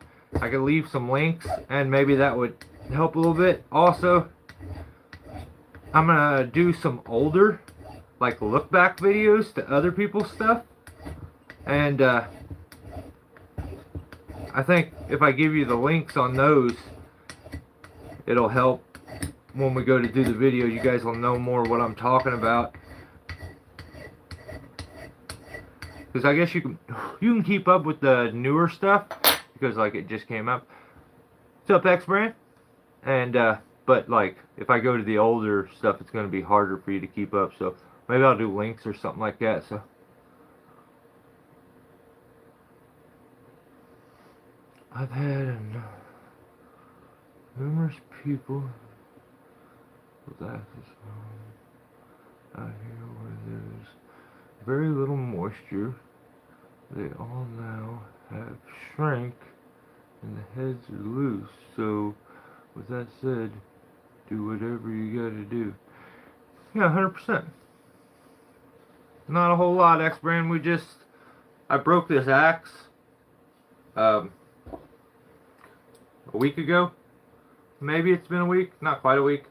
I could leave some links, and maybe that would help a little bit. Also, I'm going to do some older, like, look back videos to other people's stuff. And I think if I give you the links on those, it'll help when we go to do the video. You guys will know more what I'm talking about. Because I guess you can keep up with the newer stuff, because like it just came up. What's up, X Brand? And But like, if I go to the older stuff, it's going to be harder for you to keep up. So maybe I'll do links or something like that. So I've had numerous people with access out here where there's very little moisture. They all now have shrank and the heads are loose. So with that said, do whatever you gotta do. Yeah, 100%. Not a whole lot, X-Brand. I broke this axe a week ago. Maybe it's been a week, not quite a week.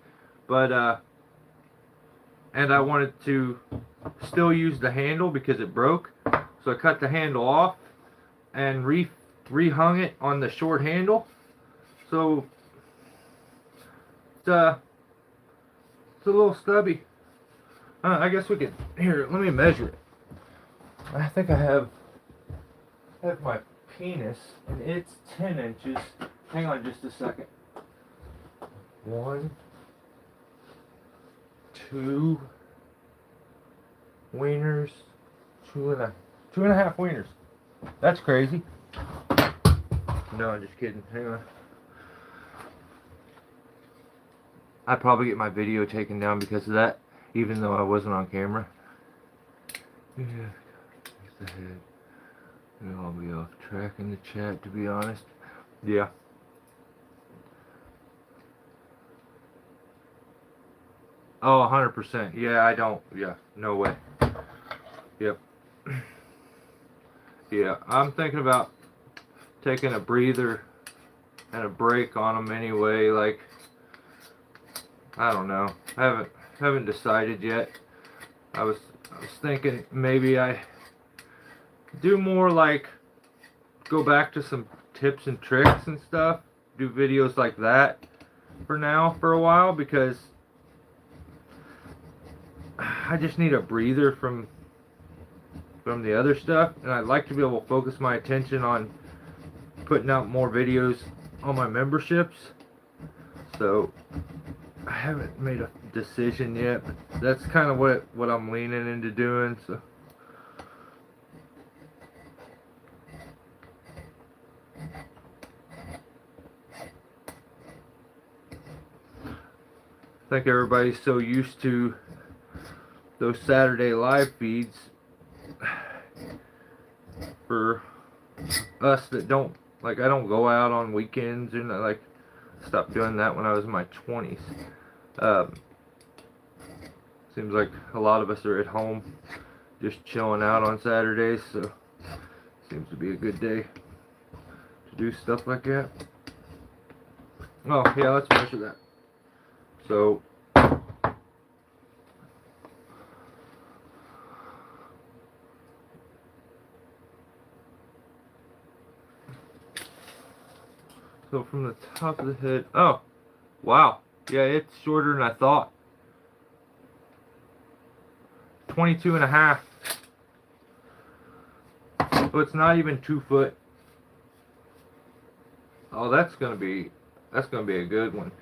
But, and I wanted to still use the handle because it broke. So I cut the handle off and rehung it on the short handle. So it's a little stubby. I guess we could, here, let me measure it. I think I have my penis, and it's 10 inches. Hang on just a second. 1, 2 wieners, 2.5 wieners. That's crazy. No, I'm just kidding. Hang on. I'd probably get my video taken down because of that, even though I wasn't on camera. Yeah, there's the head. I'll be off track in the chat, to be honest. Yeah. Oh, 100%. Yeah, I don't. Yeah, no way. Yep. Yeah, I'm thinking about taking a breather and a break on them anyway. Like, I don't know. Haven't decided yet. I was thinking maybe I do more like go back to some tips and tricks and stuff. Do videos like that for now for a while because I just need a breather from the other stuff, and I'd like to be able to focus my attention on putting out more videos on my memberships. So I haven't made a decision yet, but that's kind of what I'm leaning into doing. So I think everybody's so used to those Saturday live feeds. For us that don't, like, I don't go out on weekends, and like, stopped doing that when I was in my 20s. Seems like a lot of us are at home just chilling out on Saturdays, so seems to be a good day to do stuff like that. Oh yeah, let's measure that. So from the top of the head, oh wow, yeah, it's shorter than I thought. 22.5. So it's not even 2 foot. Oh, that's gonna be a good one.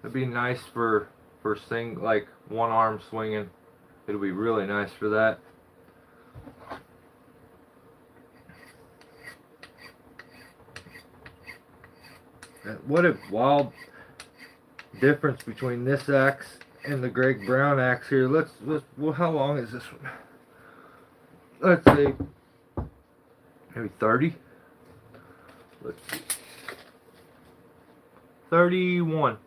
It'd be nice for like one arm swinging. It'll be really nice for that. What a wild difference between this axe and the Greg Brown axe here. Well, how long is this one? Let's see, maybe 30. Let's see, 31.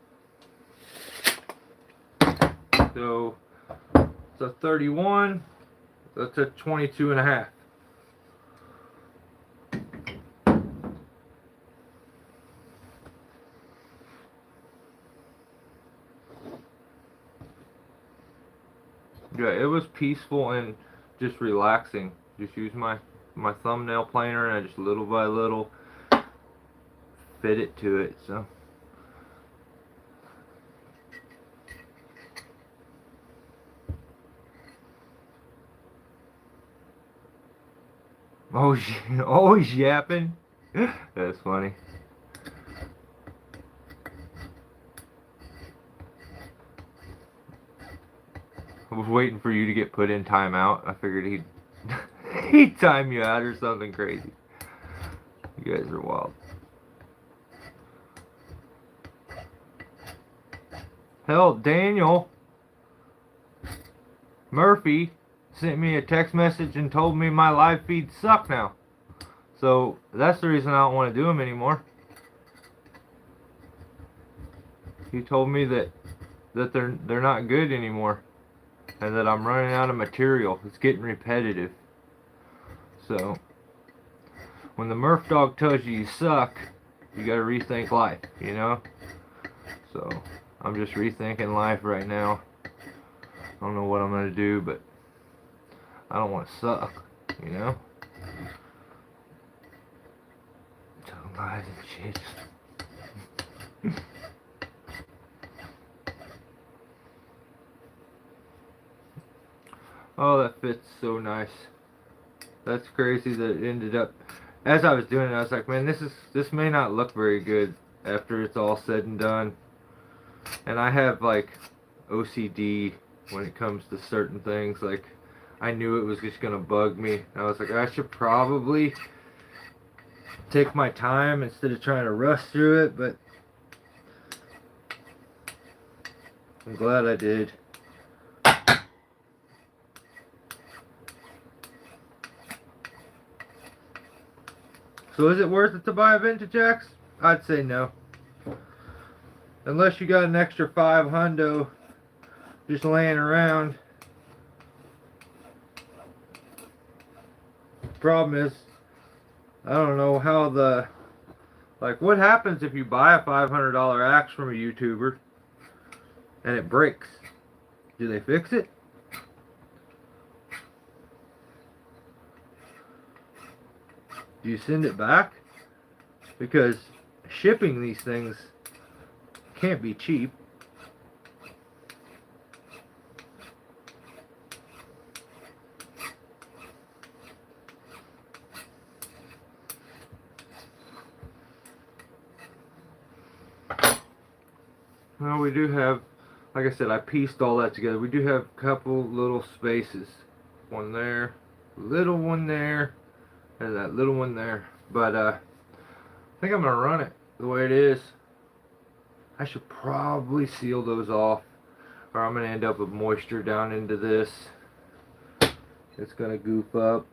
So 31. That's a 22.5. Yeah, it was peaceful and just relaxing. Just use my thumbnail planer, and I just little by little fit it to it. So always yapping. That's funny. was waiting for you to get put in timeout. I figured he'd he'd time you out or something crazy. You guys are wild. Hell, Daniel Murphy sent me a text message and told me my live feeds suck now. So that's the reason I don't want to do them anymore. He told me that they're not good anymore, and that I'm running out of material. It's getting repetitive. So when the Murph dog tells you you suck, you gotta rethink life, you know? So I'm just rethinking life right now. I don't know what I'm gonna do, but I don't want to suck, you know? Telling lies and shit. Oh, that fits so nice. That's crazy that it ended up. As I was doing it, I was like, man, this may not look very good after it's all said and done. And I have like OCD when it comes to certain things. Like, I knew it was just gonna bug me. I was like, I should probably take my time instead of trying to rush through it, but I'm glad I did. So is it worth it to buy a Vintage X? I'd say no. Unless you got an extra 5 hundo just laying around. Problem is, I don't know how like what happens if you buy a $500 axe from a YouTuber and it breaks? Do they fix it? Do you send it back? Because shipping these things can't be cheap. Well, we do have, like I said, I pieced all that together. We do have a couple little spaces. One there, little one there, and that little one there. But I think I'm going to run it the way it is. I should probably seal those off, or I'm going to end up with moisture down into this. It's going to goof up.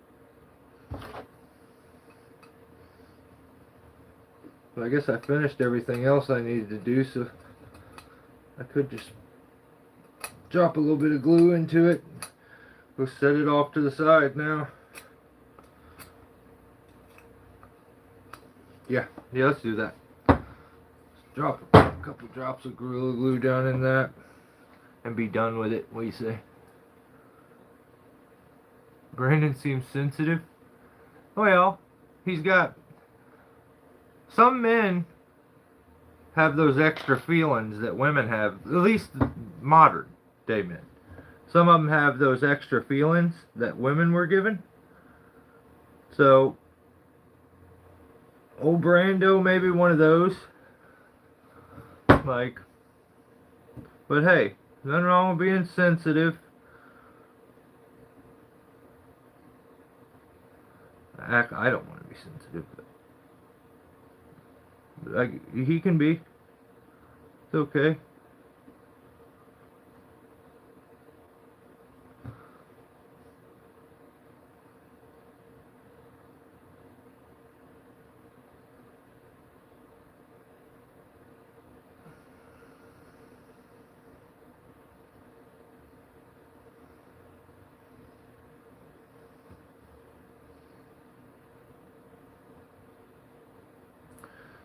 But I guess I finished everything else I needed to do, so I could just drop a little bit of glue into it. We'll set it off to the side now. Yeah, let's do that. Drop a couple drops of Gorilla Glue down in that and be done with it. What do you say? Brandon seems sensitive. Well, he's got... Some men have those extra feelings that women have, at least modern day men. Some of them have those extra feelings that women were given. So, old Brando may be one of those. Like, but hey, nothing wrong with being sensitive. I don't want to be sensitive, but he can be. It's okay.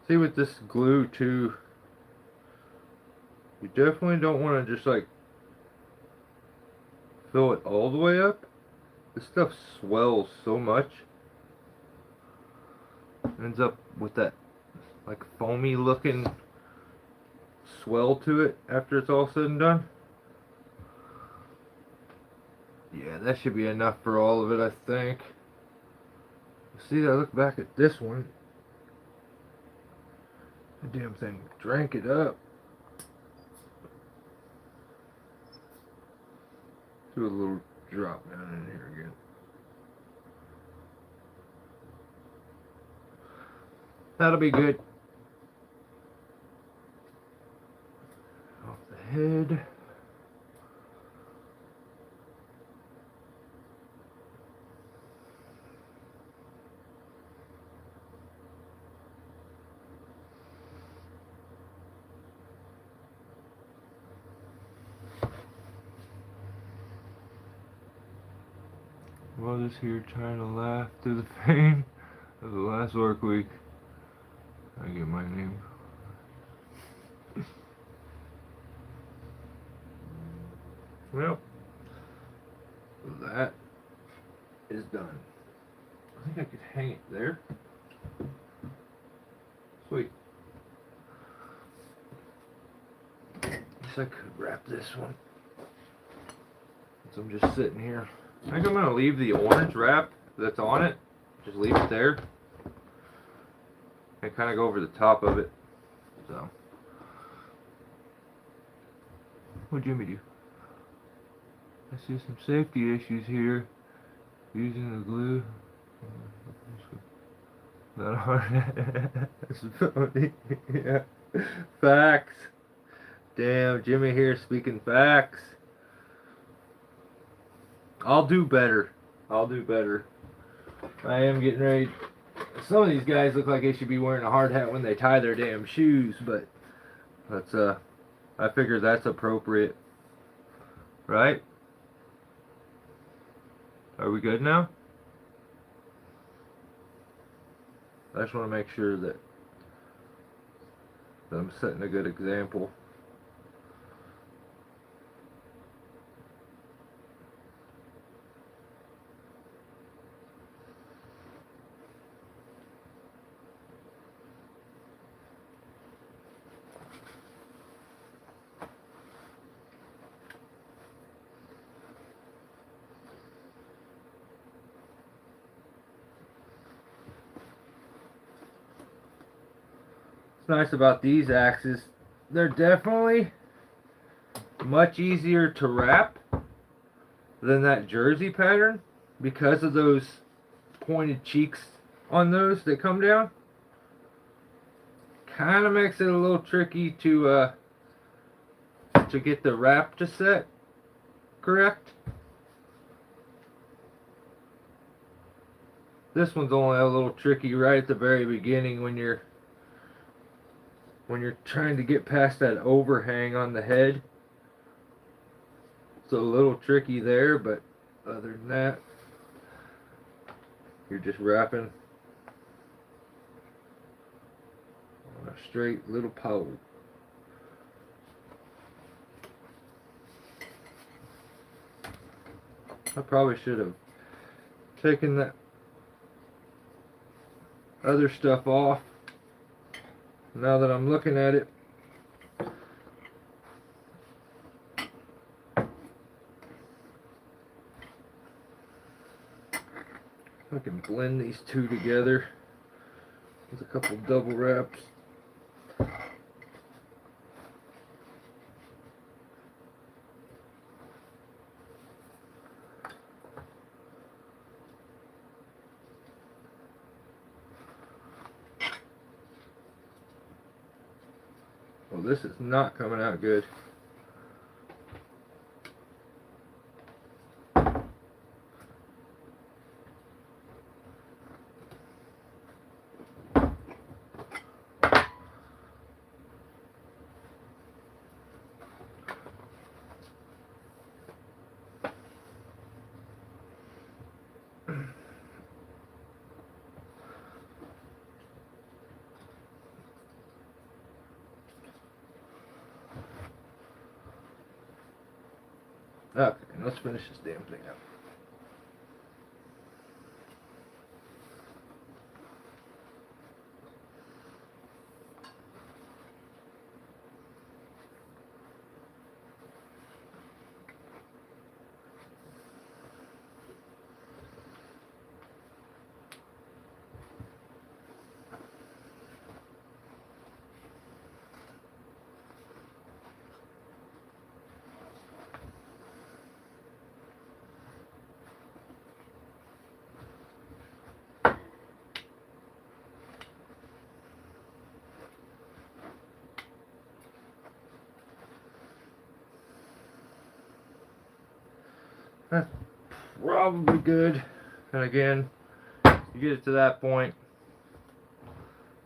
See, with this glue too, you definitely don't want to just like fill it all the way up. This stuff swells so much. It ends up with that like foamy looking swell to it after it's all said and done. Yeah, that should be enough for all of it, I think. See, I look back at this one. The damn thing drank it up. So Do a little drop down in here again. That'll be good. Off the head. Well, just here trying to laugh through the pain of the last work week. I get my name. Well, that is done. I think I could hang it there. Sweet. Guess I could wrap this one. So I'm just sitting here. I think I'm gonna leave the orange wrap that's on it. Just leave it there. And kind of go over the top of it. So. What'd Jimmy do? I see some safety issues here. Using the glue. Not hard. That's funny. Yeah. Facts. Damn, Jimmy here speaking facts. I'll do better. I'll do better. I am getting ready. Some of these guys look like they should be wearing a hard hat when they tie their damn shoes, but that's I figure that's appropriate. Right? Are we good now? I just want to make sure that I'm setting a good example. What's nice about these axes, they're definitely much easier to wrap than that jersey pattern because of those pointed cheeks on those that come down. Kind of makes it a little tricky to get the wrap to set correct. This one's only a little tricky right at the very beginning when you're trying to get past that overhang on the head. It's a little tricky there, but other than that, you're just wrapping on a straight little pole. I probably should have taken that other stuff off. Now that I'm looking at it, I can blend these two together with a couple double wraps. Well, this is not coming out good. Okay, let's finish this damn thing up. That's probably good. And again, you get it to that point,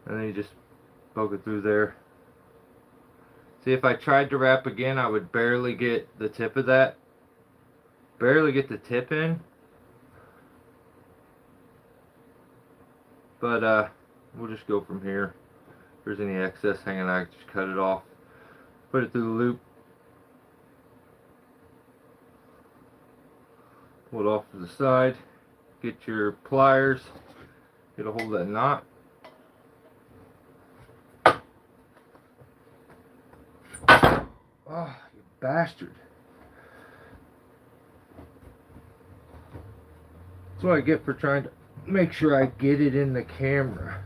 and then you just poke it through there. See, if I tried to wrap again, I would barely get the tip of that. Barely get the tip in. But we'll just go from here. If there's any excess hanging out, just cut it off. Put it through the loop. Pull it off to the side. Get your pliers. Get a hold of that knot. Oh, you bastard. That's what I get for trying to make sure I get it in the camera.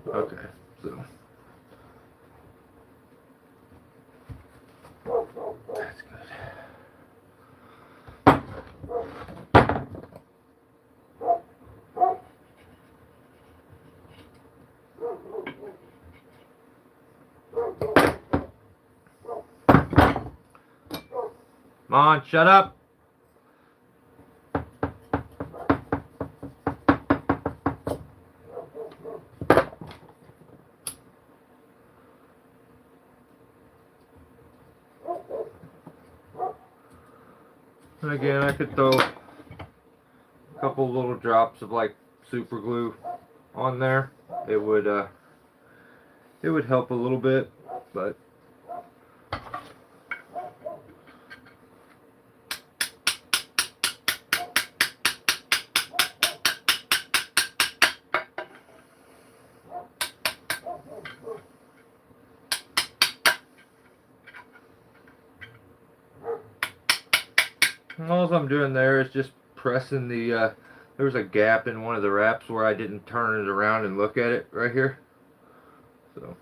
Okay, so that's good. Come on, shut up. And again, I could throw a couple little drops of like super glue on there. It would help a little bit, but all I'm doing there is just pressing the, there was a gap in one of the wraps where I didn't turn it around and look at it right here. So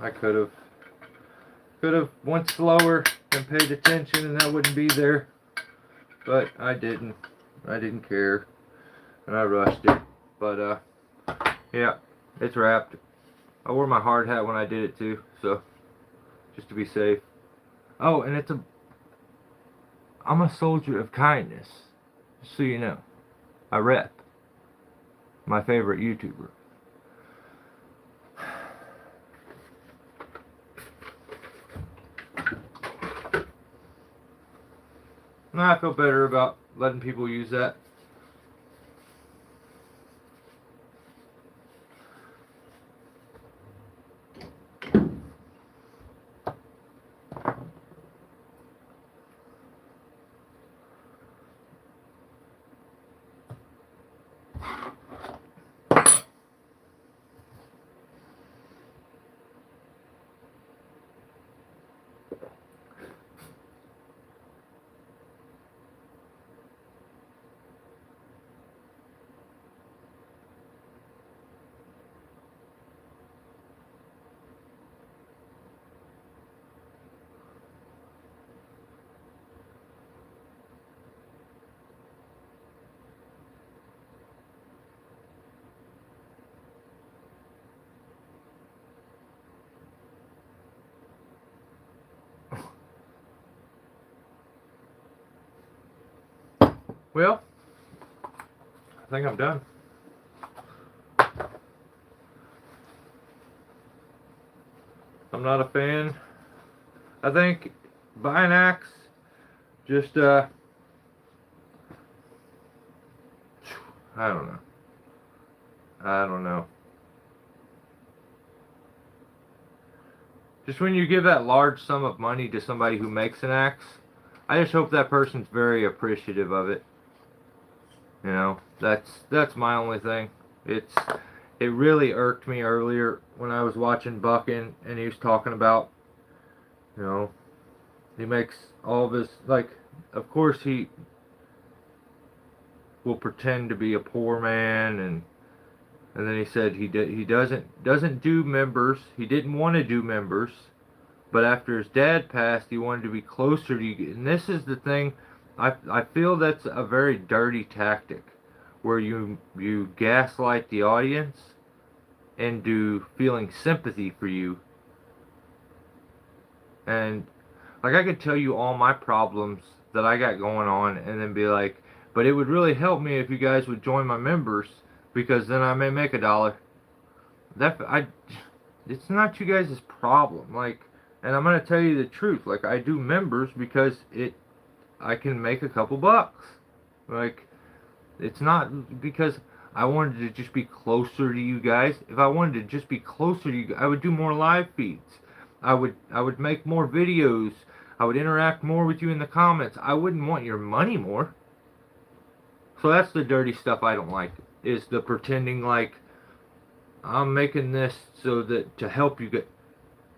I could have went slower and paid attention and that wouldn't be there. But I didn't. I didn't care. And I rushed it. But yeah, it's wrapped. I wore my hard hat when I did it too, so just to be safe. Oh, and I'm a soldier of kindness, just so you know. I rep my favorite YouTuber. Now I feel better about letting people use that. Well, I think I'm done. I'm not a fan. I think buy an axe, just I don't know. I don't know. Just when you give that large sum of money to somebody who makes an axe, I just hope that person's very appreciative of it. You know, that's my only thing. It really irked me earlier when I was watching Buckin and he was talking about, you know, he makes all of his, like, of course he will pretend to be a poor man, and then he said he doesn't do members. He didn't want to do members, but after his dad passed, he wanted to be closer to you. And this is the thing. I feel that's a very dirty tactic, where you gaslight the audience into feeling sympathy for you And like I could tell you all my problems that I got going on and then be like, but it would really help me if you guys would join my members because then I may make $1. It's not you guys' problem. Like, and I'm gonna tell you the truth. Like, I do members because I can make a couple bucks. Like, it's not because I wanted to just be closer to you guys. If I wanted to just be closer to you, I would do more live feeds. I would make more videos. I would interact more with you in the comments. I wouldn't want your money more. So that's the dirty stuff I don't like. Is the pretending like I'm making this so that to help you get.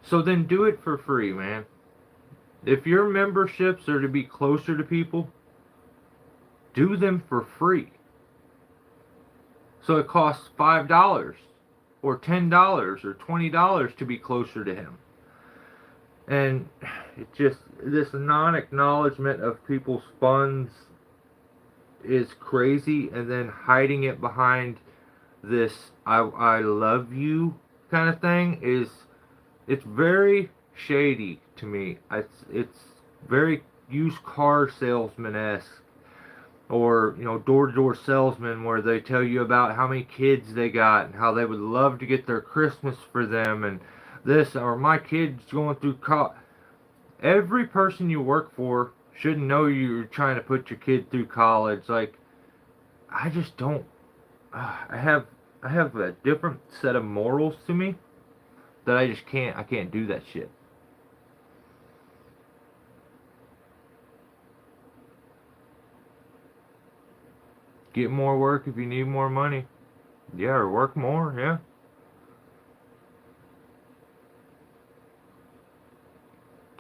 So then do it for free, man. If your memberships are to be closer to people, do them for free. So it costs $5 or $10 or $20 to be closer to him. And it just, this non-acknowledgement of people's funds is crazy, and then hiding it behind this I love you kind of thing it's very shady to me. It's very used car salesman-esque, or door-to-door salesman, where they tell you about how many kids they got and how they would love to get their Christmas for them, and this, or my kid's going through college. Every person you work for should know you're trying to put your kid through college. Like, I just don't. I have a different set of morals to me that I can't do that shit. Get more work if you need more money. Yeah, or work more, yeah.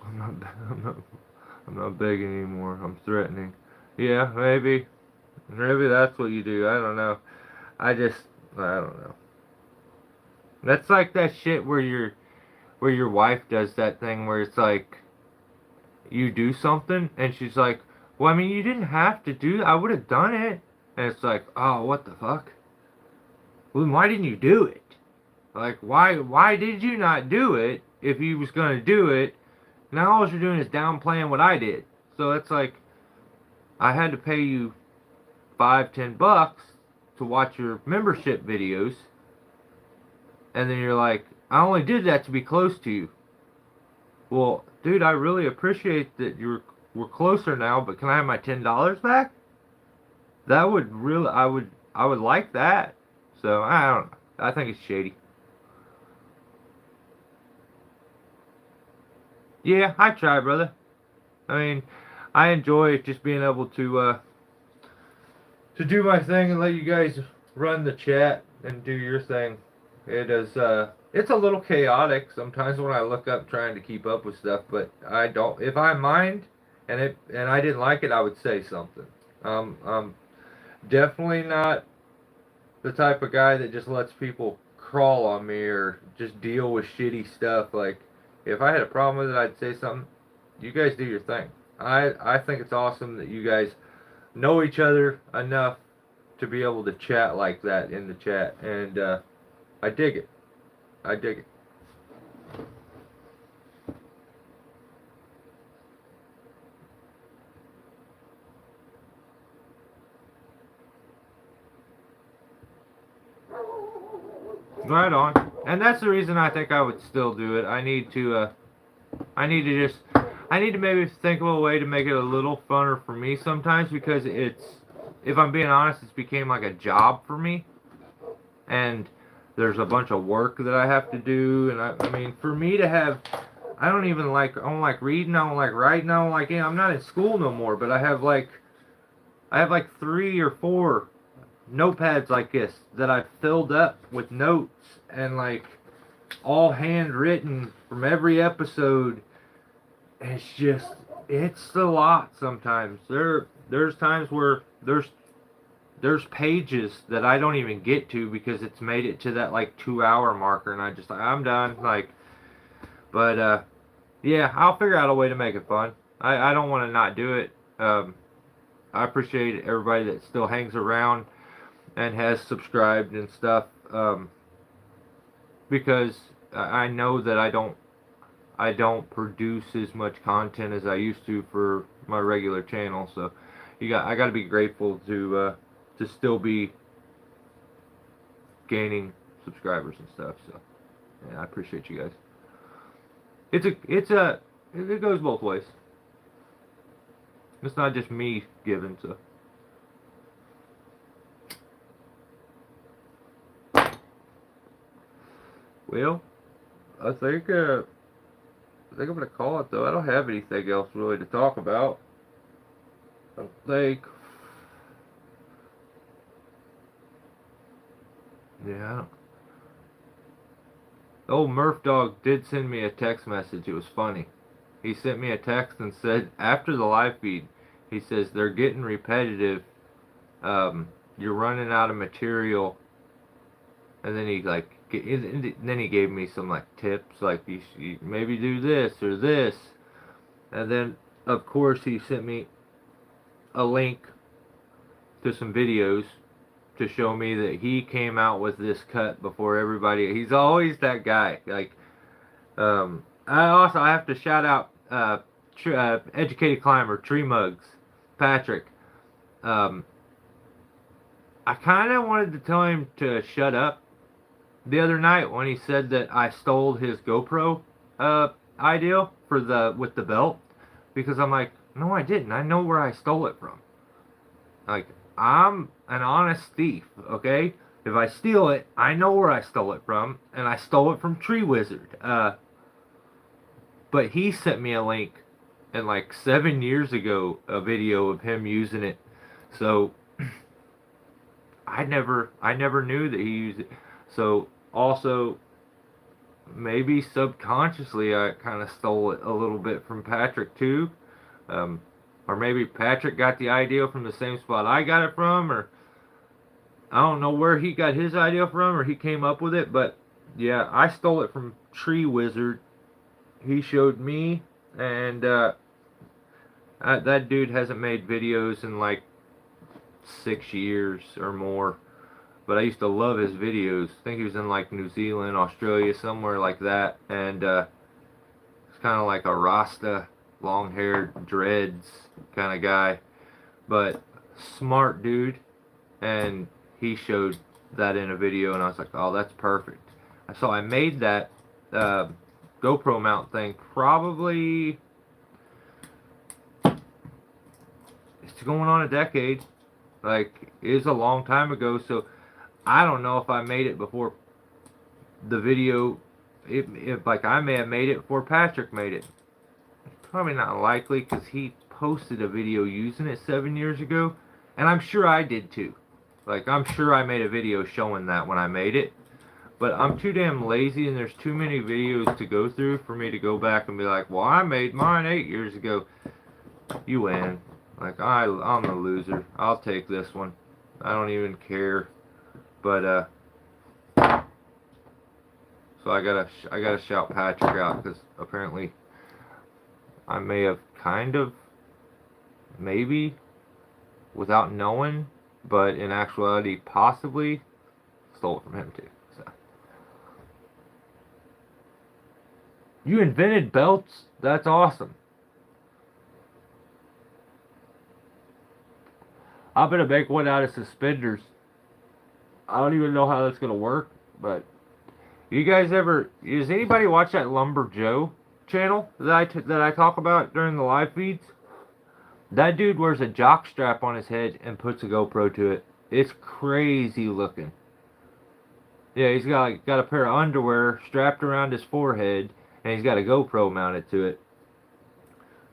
I'm not, I'm not, I'm not begging anymore. I'm threatening. Yeah, maybe that's what you do. I don't know. I don't know. That's like that shit where your wife does that thing where it's like you do something and she's like, "Well, I mean, you didn't have to do that. I would have done it." And it's like, "Oh, what the fuck? Well, then why didn't you do it? Like, why did you not do it if you was gonna do it? Now all you're doing is downplaying what I did." So it's like, I had to pay you $5-10 to watch your membership videos, and then you're like, "I only did that to be close to you." Well, dude, I really appreciate that we're closer now, but can I have my $10 back? That would really, I would like that. So I don't know. I think it's shady. Yeah, I try, brother. I mean, I enjoy just being able to do my thing and let you guys run the chat and do your thing. It's a little chaotic sometimes when I look up trying to keep up with stuff, but I don't. If I mind and I didn't like it, I would say something. Definitely not the type of guy that just lets people crawl on me or just deal with shitty stuff. Like, if I had a problem with it, I'd say something. You guys do your thing. I think it's awesome that you guys know each other enough to be able to chat like that in the chat, and I dig it. I dig it. Right on. And that's the reason I think I would still do it. I need to just, I need to maybe think of a way to make it a little funner for me sometimes, because if I'm being honest, it's became like a job for me, and there's a bunch of work that I have to do, and I mean, for me to have, I don't like reading, I don't like writing, I don't like, I'm not in school no more, but I have like 3 or 4 notepads like this that I've filled up with notes, and like all handwritten from every episode. It's just, it's a lot sometimes. There's times where there's pages that I don't even get to because it's made it to that like 2 hour marker, and I just like, I'm done. Like, but yeah, I'll figure out a way to make it fun. I don't want to not do it. I appreciate everybody that still hangs around and has subscribed and stuff, because I know that I don't produce as much content as I used to for my regular channel. So I got to be grateful to still be gaining subscribers and stuff. So yeah, I appreciate you guys. It goes both ways. It's not just me giving. So well, I think I'm gonna call it though. I don't have anything else really to talk about. I don't think. Yeah. I don't. Old Murph Dog did send me a text message. It was funny. He sent me a text and said after the live feed, he says they're getting repetitive. You're running out of material, and then then he gave me some like tips, like you maybe do this or this, and then of course he sent me a link to some videos to show me that he came out with this cut before everybody. He's always that guy. Like, I have to shout out Educated Climber, Tree Mugs, Patrick. I kind of wanted to tell him to shut up the other night when he said that I stole his GoPro idea with the belt, because I'm like, no, I didn't. I know where I stole it from. Like, I'm an honest thief, okay? If I steal it, I know where I stole it from, and I stole it from Tree Wizard. But he sent me a link, and like 7 years ago, a video of him using it. So I never knew that he used it. So also, maybe subconsciously, I kind of stole it a little bit from Patrick too. Or maybe Patrick got the idea from the same spot I got it from, or I don't know where he got his idea from, or he came up with it, but yeah, I stole it from Tree Wizard. He showed me, and that dude hasn't made videos in like 6 years or more, but I used to love his videos. I think he was in like New Zealand, Australia, somewhere like that, and it's kind of like a Rasta, long-haired, dreads kind of guy, but smart dude, and he showed that in a video, and I was like, oh, that's perfect. So I made that GoPro mount thing probably, it's going on a decade. Like, it's a long time ago, so I don't know if I made it before the video, if like I may have made it before Patrick made it. Probably not likely, because he posted a video using it 7 years ago, and I'm sure I did too. Like, I'm sure I made a video showing that when I made it, but I'm too damn lazy, and there's too many videos to go through for me to go back and be like, well, I made mine 8 years ago. You win. Like, I'm the loser. I'll take this one. I don't even care. But so I gotta shout Patrick out, because apparently I may have kind of, maybe, without knowing, but in actuality, possibly, stole it from him too. So. You invented belts? That's awesome. I'm gonna make one out of suspenders. I don't even know how that's gonna work, but you guys does anybody watch that Lumber Joe channel that I talk about during the live feeds? That dude wears a jock strap on his head and puts a GoPro to it. It's crazy looking. Yeah, he's got a pair of underwear strapped around his forehead, and he's got a GoPro mounted to it.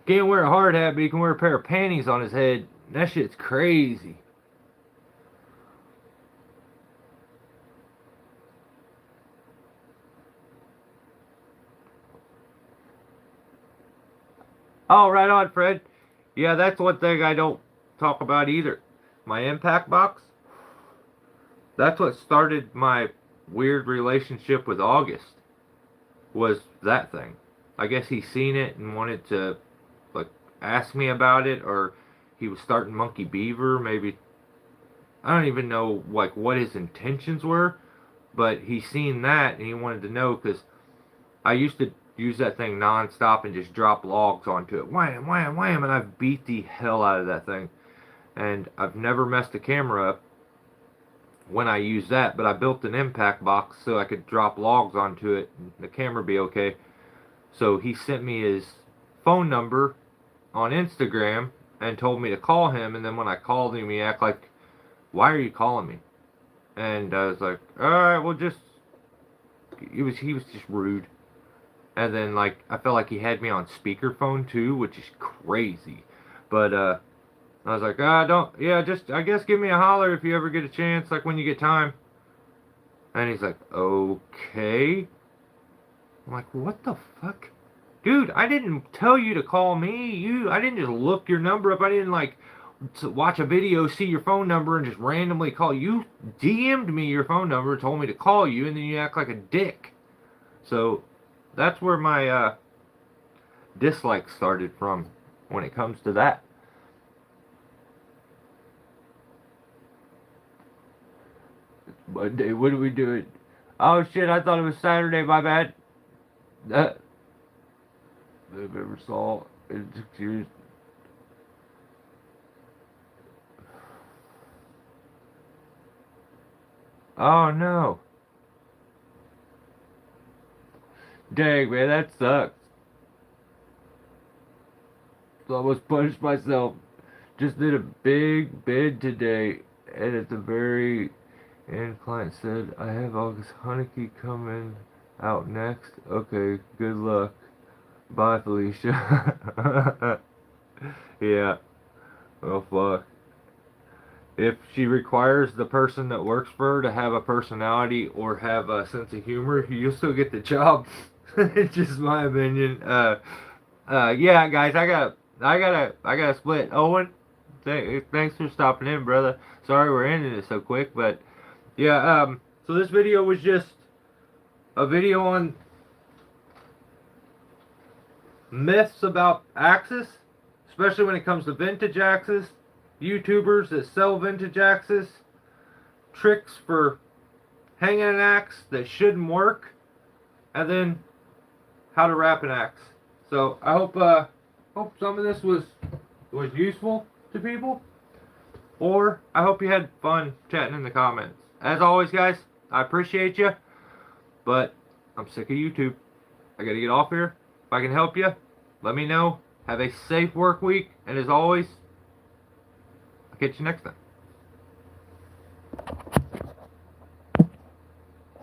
Can't wear a hard hat, but he can wear a pair of panties on his head. That shit's crazy. Oh, right on, Fred. Yeah, that's one thing I don't talk about either. My impact box. That's what started my weird relationship with August. Was that thing. I guess he seen it and wanted to like ask me about it, or he was starting Monkey Beaver, maybe. I don't even know like what his intentions were, but he seen that and he wanted to know, because I used to use that thing non-stop and just drop logs onto it. Wham, wham, wham, and I've beat the hell out of that thing. And I've never messed the camera up when I use that, but I built an impact box so I could drop logs onto it and the camera be okay. So he sent me his phone number on Instagram and told me to call him, and then when I called him, he acted like, "Why are you calling me?" And I was like, "Alright, well, just," he was just rude. And then, like, I felt like he had me on speakerphone too, which is crazy. But I was like, just, I guess give me a holler if you ever get a chance, like when you get time. And he's like, okay. I'm like, what the fuck? Dude, I didn't tell you to call me. I didn't just look your number up. I didn't, like, watch a video, see your phone number, and just randomly call you. DM'd me your phone number, told me to call you, and then you act like a dick. So, that's where my dislike started from when it comes to that. Monday, what are we doing? Oh shit, I thought it was Saturday, my bad. That I ever saw in 6 years. Oh no. Dang, man, that sucks. So I almost punished myself. Just did a big bid today, and at the very end, client said, I have August Honeyke coming out next. Okay, good luck. Bye, Felicia. Yeah. Oh, fuck. If she requires the person that works for her to have a personality or have a sense of humor, you'll still get the job. It's just my opinion. Yeah, guys, I gotta split. Owen, thanks for stopping in, brother. Sorry we're ending it so quick, but yeah. So this video was just a video on myths about axes, especially when it comes to vintage axes, YouTubers that sell vintage axes, tricks for hanging an axe that shouldn't work, and then how to wrap an axe. So I hope some of this was useful to people, or I hope you had fun chatting in the comments. As always, guys, I appreciate you, but I'm sick of YouTube. I gotta get off here. If I can help you, let me know. Have a safe work week, and as always, I'll catch you next time.